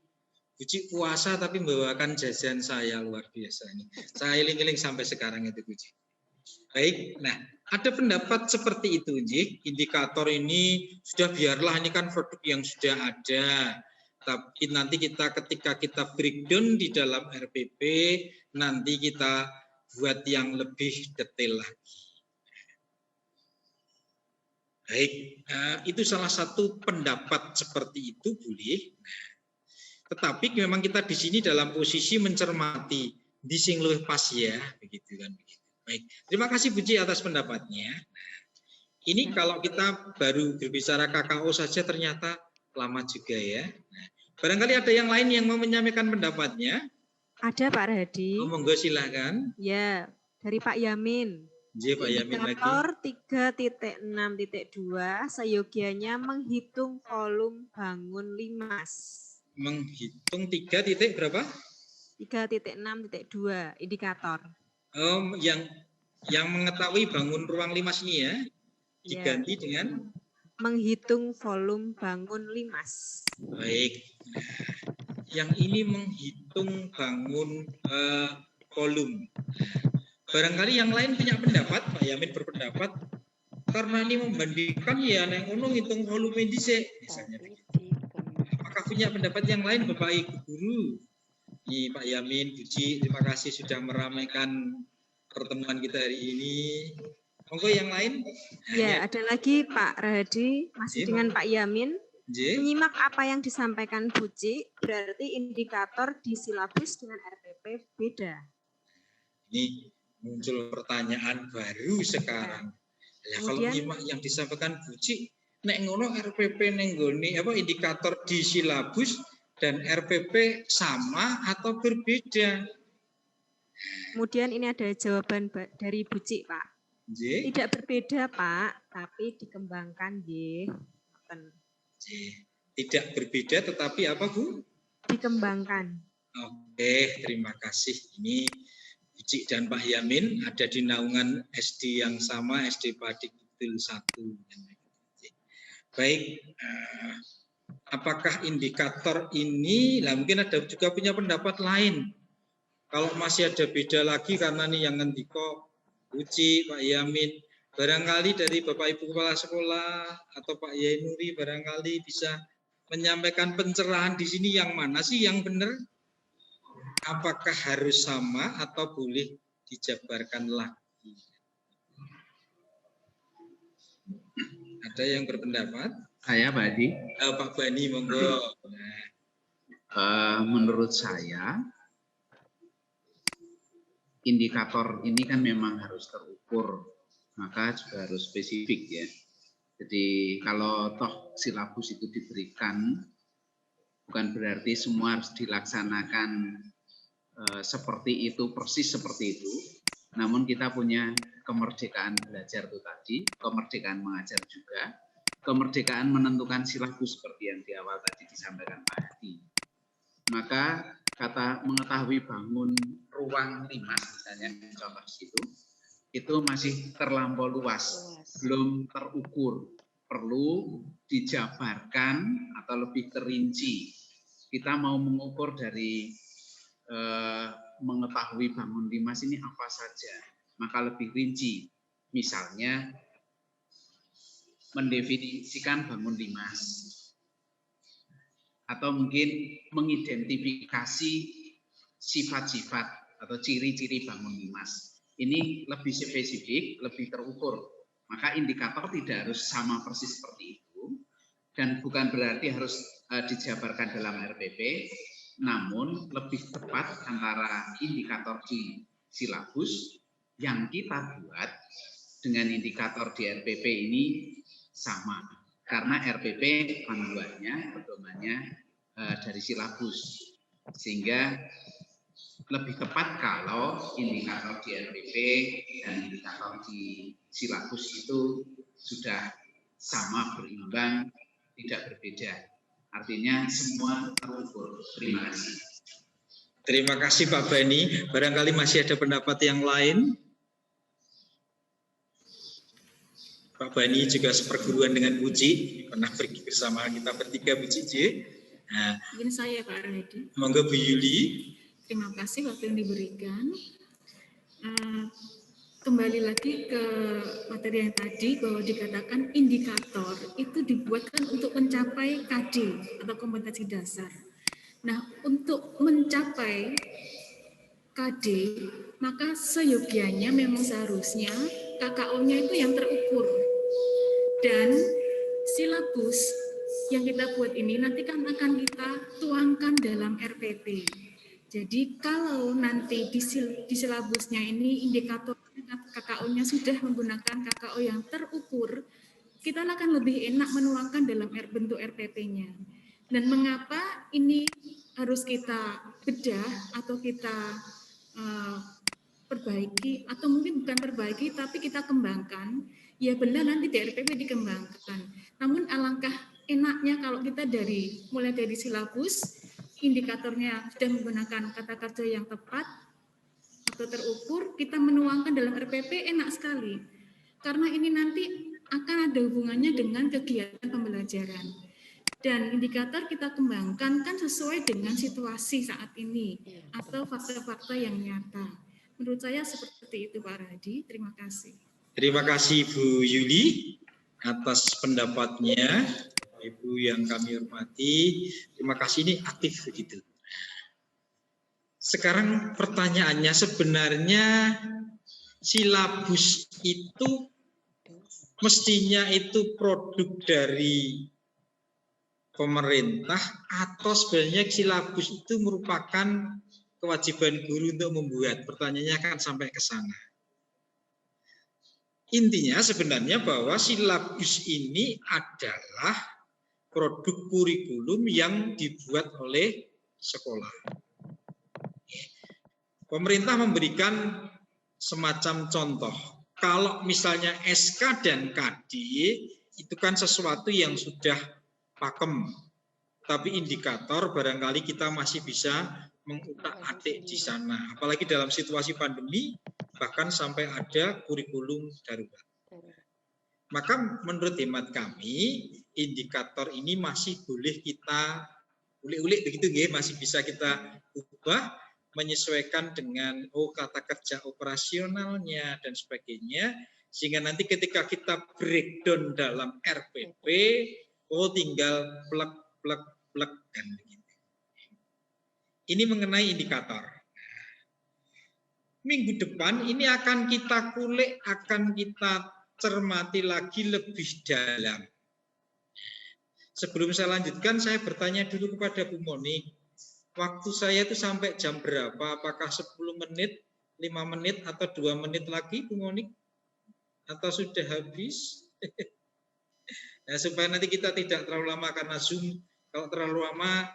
Bu Ci puasa tapi membawakan jajan saya, luar biasa ini. Saya iling-iling sampai sekarang itu Bu Ci. Baik, nah ada pendapat seperti itu, Jik. Indikator ini sudah biarlah, ini kan produk yang sudah ada. Tapi nanti ketika kita breakdown di dalam RPP, nanti kita buat yang lebih detail lagi. Baik, itu salah satu pendapat seperti itu boleh. Tetapi memang kita di sini dalam posisi mencermati di sing luwih pas ya, begitu kan begitu. Baik, terima kasih Bu Ci atas pendapatnya. Ini kalau kita baru berbicara KKO saja ternyata lama juga ya. Nah, barangkali ada yang lain yang mau menyampaikan pendapatnya? Ada Pak Rahadi. Monggo silakan. Ya, dari Pak Yamin. Ya, Pak Yamin lagi. Indikator 3.6.2 seyogianya menghitung volume bangun limas. Menghitung 3 titik berapa? 3.6.2 indikator. Yang mengetahui bangun ruang limas ini ya, diganti dengan menghitung volume bangun limas. Baik. Yang ini menghitung bangun volume. Barangkali yang lain punya pendapat, Pak Yamin berpendapat, karena ini membandingkan ya yang ngono ngitung volume dhisik misalnya. Apakah punya pendapat yang lain Bapak Ibu guru? Ini Pak Yamin, Bu Ci, terima kasih sudah meramaikan pertemuan kita hari ini. Monggo yang lain. Ya, ada lagi Pak Rahadi, masih dengan Pak Yamin. Menyimak apa yang disampaikan Bu Ci, berarti indikator di silabus dengan RPP beda. Ini muncul pertanyaan baru sekarang. Ya, kalau nyimak yang disampaikan Bu Ci, nek ngono RPP ning nggone indikator di silabus dan RPP sama atau berbeda? Kemudian ini ada jawaban dari Bu Ci, Pak. Tidak berbeda, Pak, tapi dikembangkan, Tidak berbeda, tetapi apa, Bu? Dikembangkan. Oke, terima kasih. Ini Bu Ci dan Pak Yamin ada di naungan SD yang sama, SD Padik Betul 1. Baik, apakah indikator ini, mungkin ada juga punya pendapat lain. Kalau masih ada beda lagi karena nih yang ngendiko Bu Ci, Pak Yamin, barangkali dari Bapak Ibu Kepala Sekolah atau Pak Yai Nuri barangkali bisa menyampaikan pencerahan di sini yang mana sih yang benar? Apakah harus sama atau boleh dijabarkan lagi? Ada yang berpendapat? Saya, Pak Adi. Pak Bani, monggo. Menurut saya, indikator ini kan memang harus terukur, maka juga harus spesifik ya. Jadi kalau toh silabus itu diberikan, bukan berarti semua harus dilaksanakan seperti itu, persis seperti itu. Namun kita punya kemerdekaan belajar itu tadi, kemerdekaan mengajar juga, kemerdekaan menentukan silabus seperti yang di awal tadi disampaikan Pak Hadi. Maka kata mengetahui bangun ruang limas misalnya contoh itu masih terlampau luas, belum terukur, perlu dijabarkan atau lebih terinci. Kita mau mengukur dari mengetahui bangun limas ini apa saja, maka lebih rinci. Misalnya mendefinisikan bangun limas, atau mungkin mengidentifikasi sifat-sifat atau ciri-ciri bangun limas. Ini lebih spesifik, lebih terukur. Maka indikator tidak harus sama persis seperti itu, dan bukan berarti harus dijabarkan dalam RPP, namun lebih tepat antara indikator di silabus yang kita buat dengan indikator di RPP ini sama. karena RPP panduannya, pedomannya dari silabus, sehingga lebih tepat kalau indikator di RPP dan indikator di silabus itu sudah sama, berimbang, tidak berbeda. Artinya semua terukur. Terima kasih. Terima kasih Pak Bani. Barangkali masih ada pendapat yang lain. Pak Bani juga seperguruan dengan Puji, pernah pergi bersama kita bertiga Bu Cici. Nah, mungkin saya Pak Rahadi. Monggo Bu Yuli. Terima kasih waktu yang diberikan. Kembali lagi ke materi yang tadi bahwa dikatakan indikator itu dibuatkan untuk mencapai KD atau kompetensi dasar. Nah, untuk mencapai KD, maka seyogianya memang seharusnya KKO-nya itu yang terukur. Dan silabus yang kita buat ini nanti kan akan kita tuangkan dalam RPP. Jadi kalau nanti di silabusnya ini indikator KKO-nya sudah menggunakan KKO yang terukur, kita akan lebih enak menuangkan dalam bentuk RPP-nya. Dan mengapa ini harus kita bedah atau kita perbaiki, atau mungkin bukan perbaiki tapi kita kembangkan, ya benar nanti di RPP dikembangkan. Namun alangkah enaknya kalau kita mulai dari silabus, indikatornya sudah menggunakan kata kerja yang tepat atau terukur, kita menuangkan dalam RPP enak sekali. Karena ini nanti akan ada hubungannya dengan kegiatan pembelajaran. Dan indikator kita kembangkan kan sesuai dengan situasi saat ini atau fakta-fakta yang nyata. Menurut saya seperti itu Pak Rahadi. Terima kasih. Terima kasih Bu Yuli atas pendapatnya. Ibu yang kami hormati, terima kasih, ini aktif begitu. Sekarang pertanyaannya, sebenarnya silabus itu mestinya itu produk dari pemerintah atau sebenarnya silabus itu merupakan kewajiban guru untuk membuat? Pertanyaannya akan sampai ke sana. Intinya sebenarnya bahwa silabus ini adalah produk kurikulum yang dibuat oleh sekolah. Pemerintah memberikan semacam contoh. Kalau misalnya SK dan KD itu kan sesuatu yang sudah pakem. Tapi indikator barangkali kita masih bisa mengutak-atik di sana. Apalagi dalam situasi pandemi, bahkan sampai ada kurikulum darurat. Maka menurut hemat kami, indikator ini masih boleh kita ulik-ulik begitu nggih, masih bisa kita ubah menyesuaikan dengan kata kerja operasionalnya dan sebagainya, sehingga nanti ketika kita breakdown dalam RPP, tinggal plek kan begitu. Ini mengenai indikator. Minggu depan ini akan kita kulik, akan kita cermati lagi lebih dalam. Sebelum saya lanjutkan, saya bertanya dulu kepada Bu Monik. Waktu saya itu sampai jam berapa? Apakah 10 menit, 5 menit, atau 2 menit lagi, Bu Monik? Atau sudah habis? Nah, supaya nanti kita tidak terlalu lama karena Zoom. Kalau terlalu lama,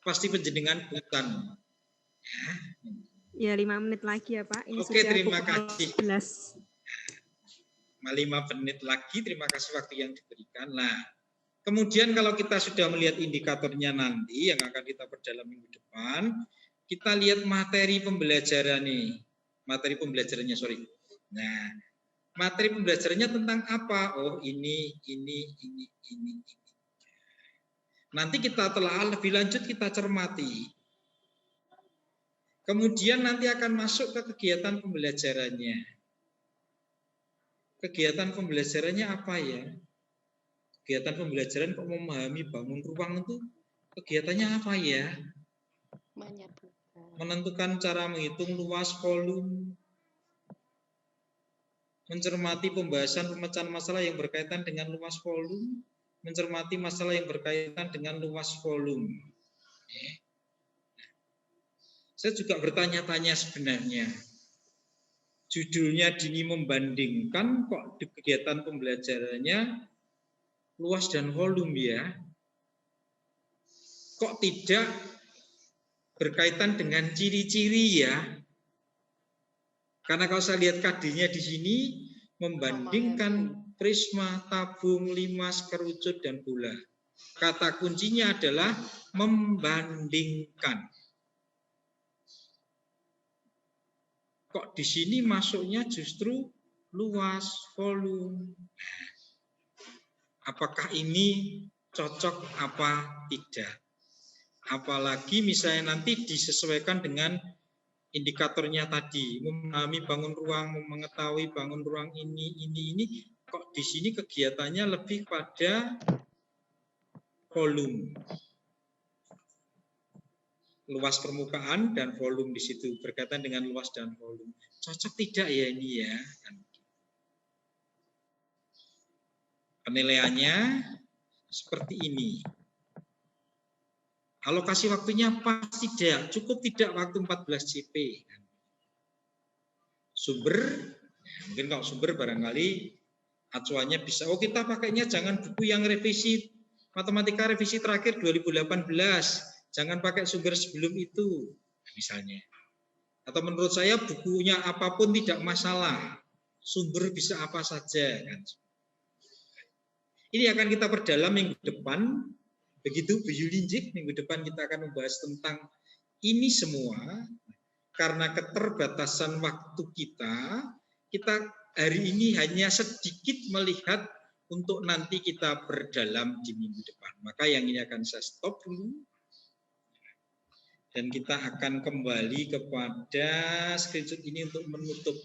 pasti penjenengan bukan. Ya, 5 menit lagi ya Pak. Ini Oke, sudah terima pukul kasih. 11. 5 menit lagi, terima kasih waktu yang diberikan. Nah, kemudian kalau kita sudah melihat indikatornya nanti, yang akan kita perdalam minggu depan, kita lihat materi pembelajaran nih. Materi pembelajarannya, sorry. Nah, materi pembelajarannya tentang apa? Oh, ini. Nanti kita telah lebih lanjut, kita cermati. Kemudian nanti akan masuk ke kegiatan pembelajarannya. Kegiatan pembelajarannya apa ya? Kegiatan pembelajaran kok memahami bangun ruang itu kegiatannya apa ya? Menentukan cara menghitung luas volume, mencermati pembahasan pemecahan masalah yang berkaitan dengan luas volume, mencermati masalah yang berkaitan dengan luas volume. Saya juga bertanya-tanya sebenarnya. Judulnya Dini Membandingkan, kok di kegiatan pembelajarannya luas dan volume ya. Kok tidak berkaitan dengan ciri-ciri ya? Karena kalau saya lihat KD-nya di sini membandingkan prisma, tabung, limas, kerucut, dan bola. Kata kuncinya adalah membandingkan. Kok di sini masuknya justru luas, volume. Apakah ini cocok apa tidak? Apalagi misalnya nanti disesuaikan dengan indikatornya tadi, memahami bangun ruang, mengetahui bangun ruang ini. Kok di sini kegiatannya lebih pada volume. Luas permukaan dan volume di situ, berkaitan dengan luas dan volume. Cocok tidak ya ini ya? Penilaiannya seperti ini. Alokasi waktunya pas tidak, cukup tidak waktu 14 CP. Sumber, mungkin kalau sumber barangkali acuannya bisa, oh kita pakainya jangan buku yang revisi, matematika revisi terakhir 2018, jangan pakai sumber sebelum itu, misalnya. Atau menurut saya bukunya apapun tidak masalah, sumber bisa apa saja. Kan? Ini akan kita perdalam minggu depan. Begitu Bu Yulinjik, minggu depan kita akan membahas tentang ini semua. Karena keterbatasan waktu kita hari ini hanya sedikit melihat untuk nanti kita berdalam di minggu depan. Maka yang ini akan saya stop dulu. Dan kita akan kembali kepada screenshot ini untuk menutup.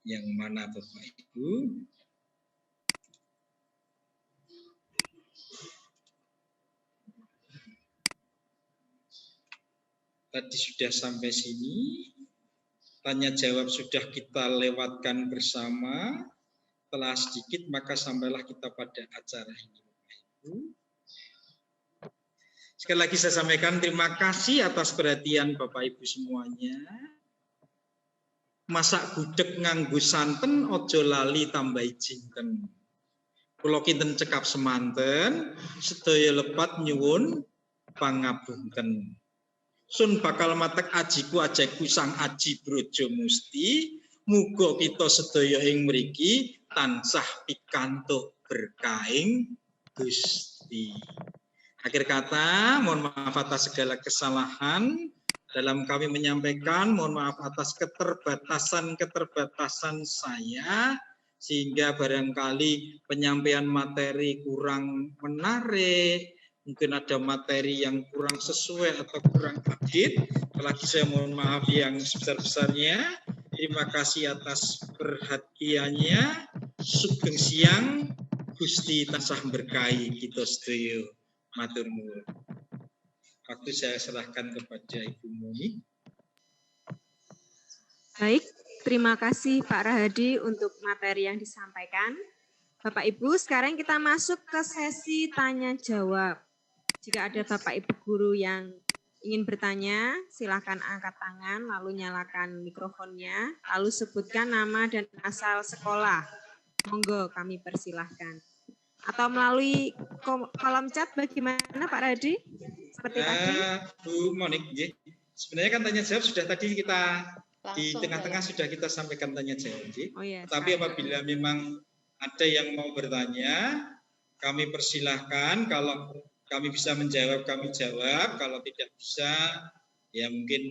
Yang mana Bapak Ibu? Tadi sudah sampai sini, tanya jawab sudah kita lewatkan bersama, telah sedikit maka sampailah kita pada acara ini. Sekali lagi saya sampaikan terima kasih atas perhatian Bapak Ibu semuanya. Masak gudeg nganggo santen, ojo lali tambahi jinten. Kula kinten cekap semanten, sedaya lepat nyuwun pangapunten. Sun bakal matek ajiku ajaku sang aji brojo musti, muga kita sedaya ing mriki tansah pikantuk berkahing Gusti. Akhir kata, mohon maaf atas segala kesalahan dalam kami menyampaikan, mohon maaf atas keterbatasan saya, sehingga barangkali penyampaian materi kurang menarik, mungkin ada materi yang kurang sesuai atau kurang update. Lagi saya mohon maaf yang sebesar-besarnya. Terima kasih atas perhatiannya. Sugeng siang, Gusti tansah berkahi kita sedaya. Matur nuwun. Waktu saya serahkan kepada Ibu Muni. Baik, terima kasih Pak Rahadi untuk materi yang disampaikan. Bapak Ibu, sekarang kita masuk ke sesi tanya jawab. Jika ada Bapak Ibu guru yang ingin bertanya, silakan angkat tangan, lalu nyalakan mikrofonnya, lalu sebutkan nama dan asal sekolah. Monggo kami persilahkan. Atau melalui kolom chat bagaimana Pak Radi? Seperti tadi? Bu Monik, sebenarnya kan tanya jawab sudah tadi kita di tengah-tengah sudah kita sampaikan tanya jawab. Oh, iya, tapi apabila memang ada yang mau bertanya, kami persilahkan. Kalau kami bisa menjawab, kami jawab. Kalau tidak bisa, ya mungkin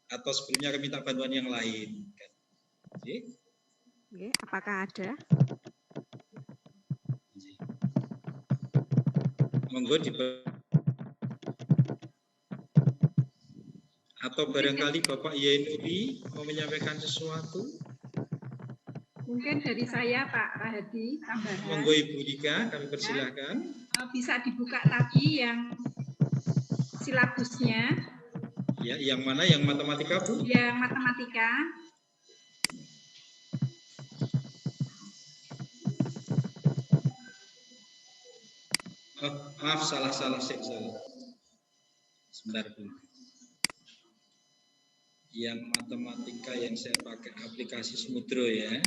atau sebelumnya kami minta bantuan yang lain. Oke, apakah ada? Monggo atau barangkali Bapak Yainuri mau menyampaikan sesuatu? Mungkin dari saya Pak Rahadi tambahan. Monggo Ibu Dika, kami persilahkan. Bisa dibuka lagi yang silabusnya. Ya, yang mana? Yang matematika, Bu? Yang matematika. Oh, maaf, salah. Sebentar, Bu. Yang matematika yang saya pakai aplikasi Smudro ya.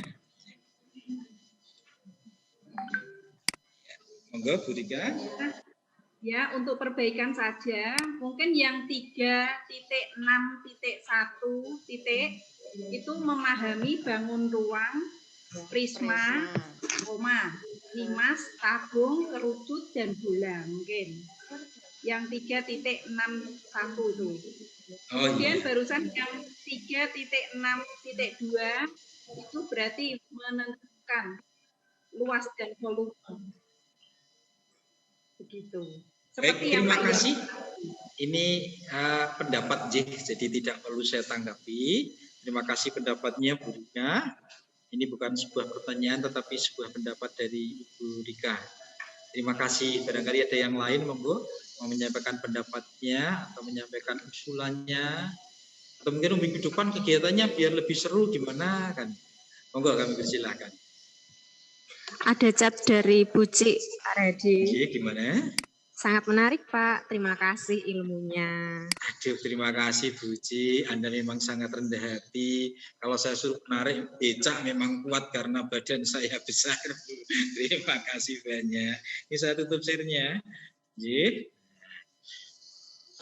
Monggo Bu Rika. Ya, untuk perbaikan saja, mungkin yang 3.6.1 itu memahami bangun ruang, prisma, koma, limas, tabung, kerucut, dan bola mungkin. Yang 3.61 itu. Kemudian barusan yang 3.6.2 itu berarti menentukan luas dan volume. Begitu. Baik, terima kasih. Ini pendapat J, jadi tidak perlu saya tanggapi. Terima kasih pendapatnya Bu Rika. Ini bukan sebuah pertanyaan, tetapi sebuah pendapat dari Ibu Rika. Terima kasih. Barangkali ada yang lain, monggo, mau menyampaikan pendapatnya atau menyampaikan usulannya. Atau mungkin minggu depan kegiatannya biar lebih seru gimana kan? Monggo kami persilahkan. Ada chat dari Bu Ci, Pak Redi. Gimana? Sangat menarik Pak, terima kasih ilmunya. Aduh, terima kasih Bu Ci, Anda memang sangat rendah hati. Kalau saya suruh menarik becak memang kuat karena badan saya besar. Terima kasih banyak. Ini saya tutup share-nya.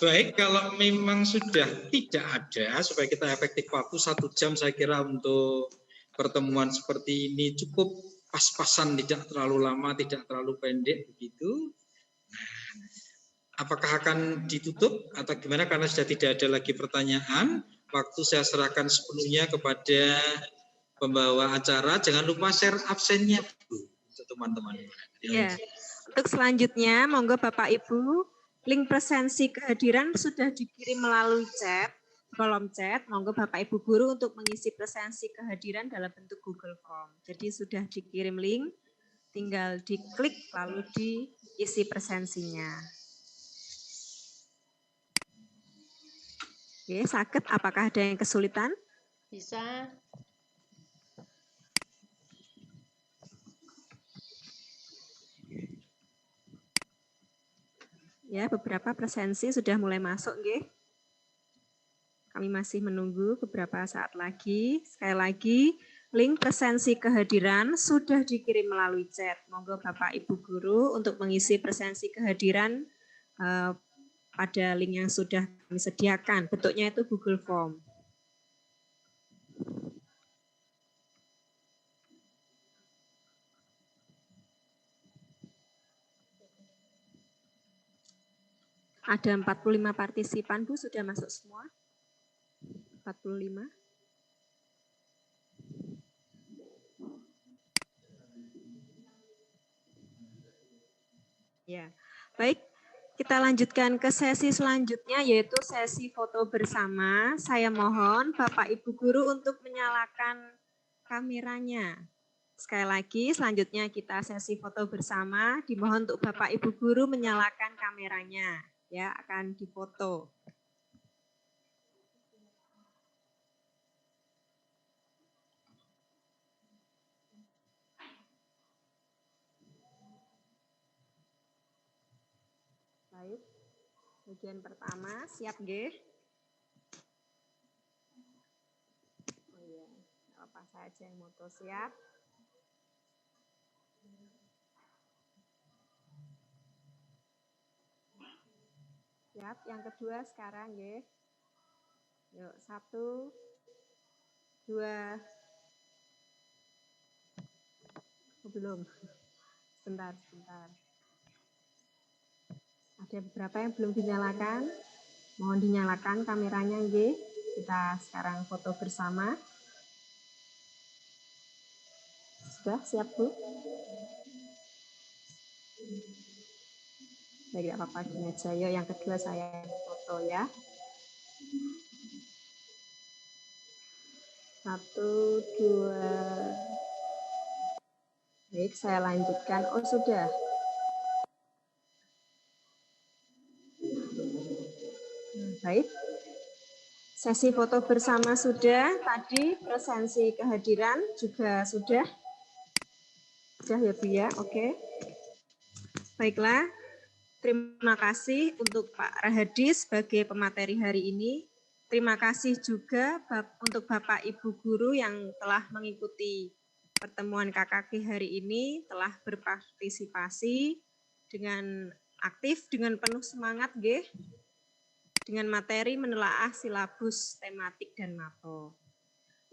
Baik, kalau memang sudah tidak ada, supaya kita efektif waktu 1 jam saya kira untuk pertemuan seperti ini cukup pas-pasan, tidak terlalu lama, tidak terlalu pendek begitu. Apakah akan ditutup atau gimana? Karena sudah tidak ada lagi pertanyaan, waktu saya serahkan sepenuhnya kepada pembawa acara. Jangan lupa share absennya untuk teman-teman. Ya. Untuk selanjutnya, monggo Bapak Ibu, link presensi kehadiran sudah dikirim melalui chat, kolom chat. Monggo Bapak Ibu guru untuk mengisi presensi kehadiran dalam bentuk Google Form. Jadi sudah dikirim link, tinggal diklik lalu diisi presensinya. Oke, sakit. Apakah ada yang kesulitan? Bisa. Ya, beberapa presensi sudah mulai masuk, nggih. Kami masih menunggu beberapa saat lagi. Sekali lagi, link presensi kehadiran sudah dikirim melalui chat. Monggo Bapak Ibu guru untuk mengisi presensi kehadiran pada link yang sudah kami sediakan. Bentuknya itu Google Form. Ada 45 partisipan, Bu, sudah masuk semua? 45. Ya, baik. Kita lanjutkan ke sesi selanjutnya, yaitu sesi foto bersama. Saya mohon Bapak Ibu guru untuk menyalakan kameranya. Sekali lagi, selanjutnya kita sesi foto bersama. Dimohon untuk Bapak Ibu guru menyalakan kameranya. Ya, akan difoto. Baik, bagian pertama siap nggih? Oh iya, apa saja yang moto siap? Siap, yang kedua sekarang nggih. Yuk, 1, 2. Oh, belum. Sebentar. Ada beberapa yang belum dinyalakan. Mohon dinyalakan kameranya, nggih. Kita sekarang foto bersama. Sudah siap, Bu? Baik, tidak apa-apa, gini aja. Yuk, yang kedua saya foto ya. 1, 2. Baik, saya lanjutkan. Oh, sudah. Baik, sesi foto bersama sudah, tadi presensi kehadiran juga sudah. Sudah ya Bu ya, oke. Baiklah, terima kasih untuk Pak Rahadi sebagai pemateri hari ini. Terima kasih juga untuk Bapak Ibu guru yang telah mengikuti pertemuan KKG hari ini, telah berpartisipasi. dengan aktif, dengan penuh semangat nggih. Dengan materi menelaah silabus tematik dan mato.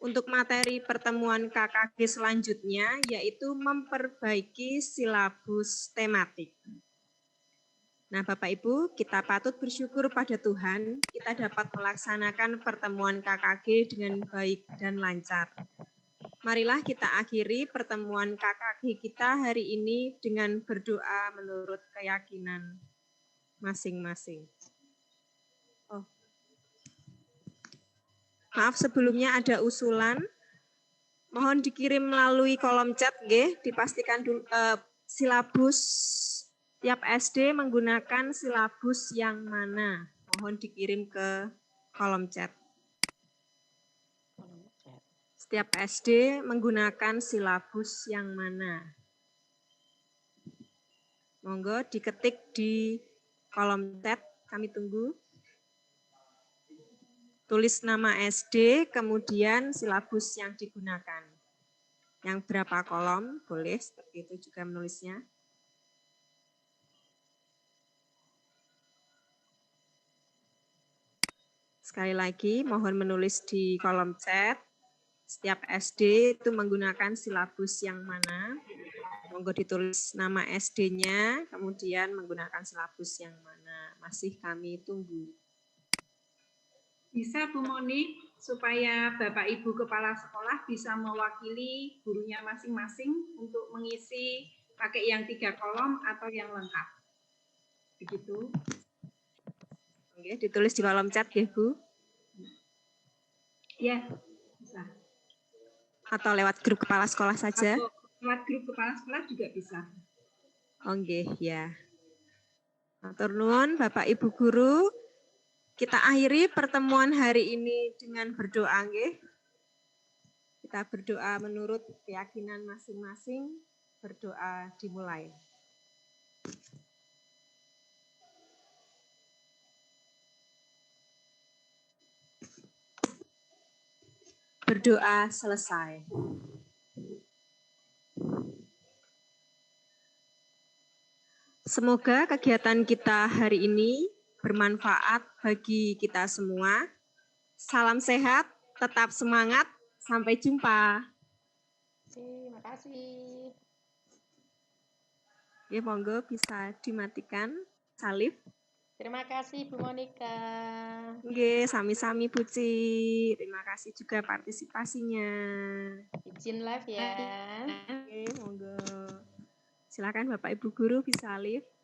Untuk materi pertemuan KKG selanjutnya yaitu memperbaiki silabus tematik. Nah, Bapak Ibu, kita patut bersyukur pada Tuhan, kita dapat melaksanakan pertemuan KKG dengan baik dan lancar. Marilah kita akhiri pertemuan KKG kita hari ini dengan berdoa menurut keyakinan masing-masing. Oh. Maaf, sebelumnya ada usulan. Mohon dikirim melalui kolom chat, nggih, dipastikan dulu silabus tiap SD menggunakan silabus yang mana? Mohon dikirim ke kolom chat. Setiap SD menggunakan silabus yang mana? Monggo diketik di kolom chat, kami tunggu. Tulis nama SD, kemudian silabus yang digunakan. Yang berapa kolom, boleh seperti itu juga menulisnya. Sekali lagi, mohon menulis di kolom chat. Setiap SD itu menggunakan silabus yang mana. Monggo ditulis nama SD-nya, kemudian menggunakan silabus yang mana. Masih kami tunggu. Bisa Bu Monik, supaya Bapak Ibu Kepala Sekolah bisa mewakili gurunya masing-masing untuk mengisi pakai yang 3 kolom atau yang lengkap. Begitu. Oke, ditulis di kolom chat ya, Bu? Ya, bisa. Atau lewat grup kepala sekolah saja? Atau lewat grup kepala sekolah juga bisa. Oke, ya. Matur nuwun Bapak Ibu Guru. Kita akhiri pertemuan hari ini dengan berdoa, nggih. Kita berdoa menurut keyakinan masing-masing. Berdoa dimulai. Berdoa selesai. Semoga kegiatan kita hari ini bermanfaat bagi kita semua. Salam sehat, tetap semangat, sampai jumpa. Terima kasih. Ya, monggo bisa dimatikan, salib. Terima kasih Bu Monika. Oke, sami-sami Bu Ci. Terima kasih juga partisipasinya. Izin live ya. Oke, monggo. Silakan Bapak Ibu Guru bisa live.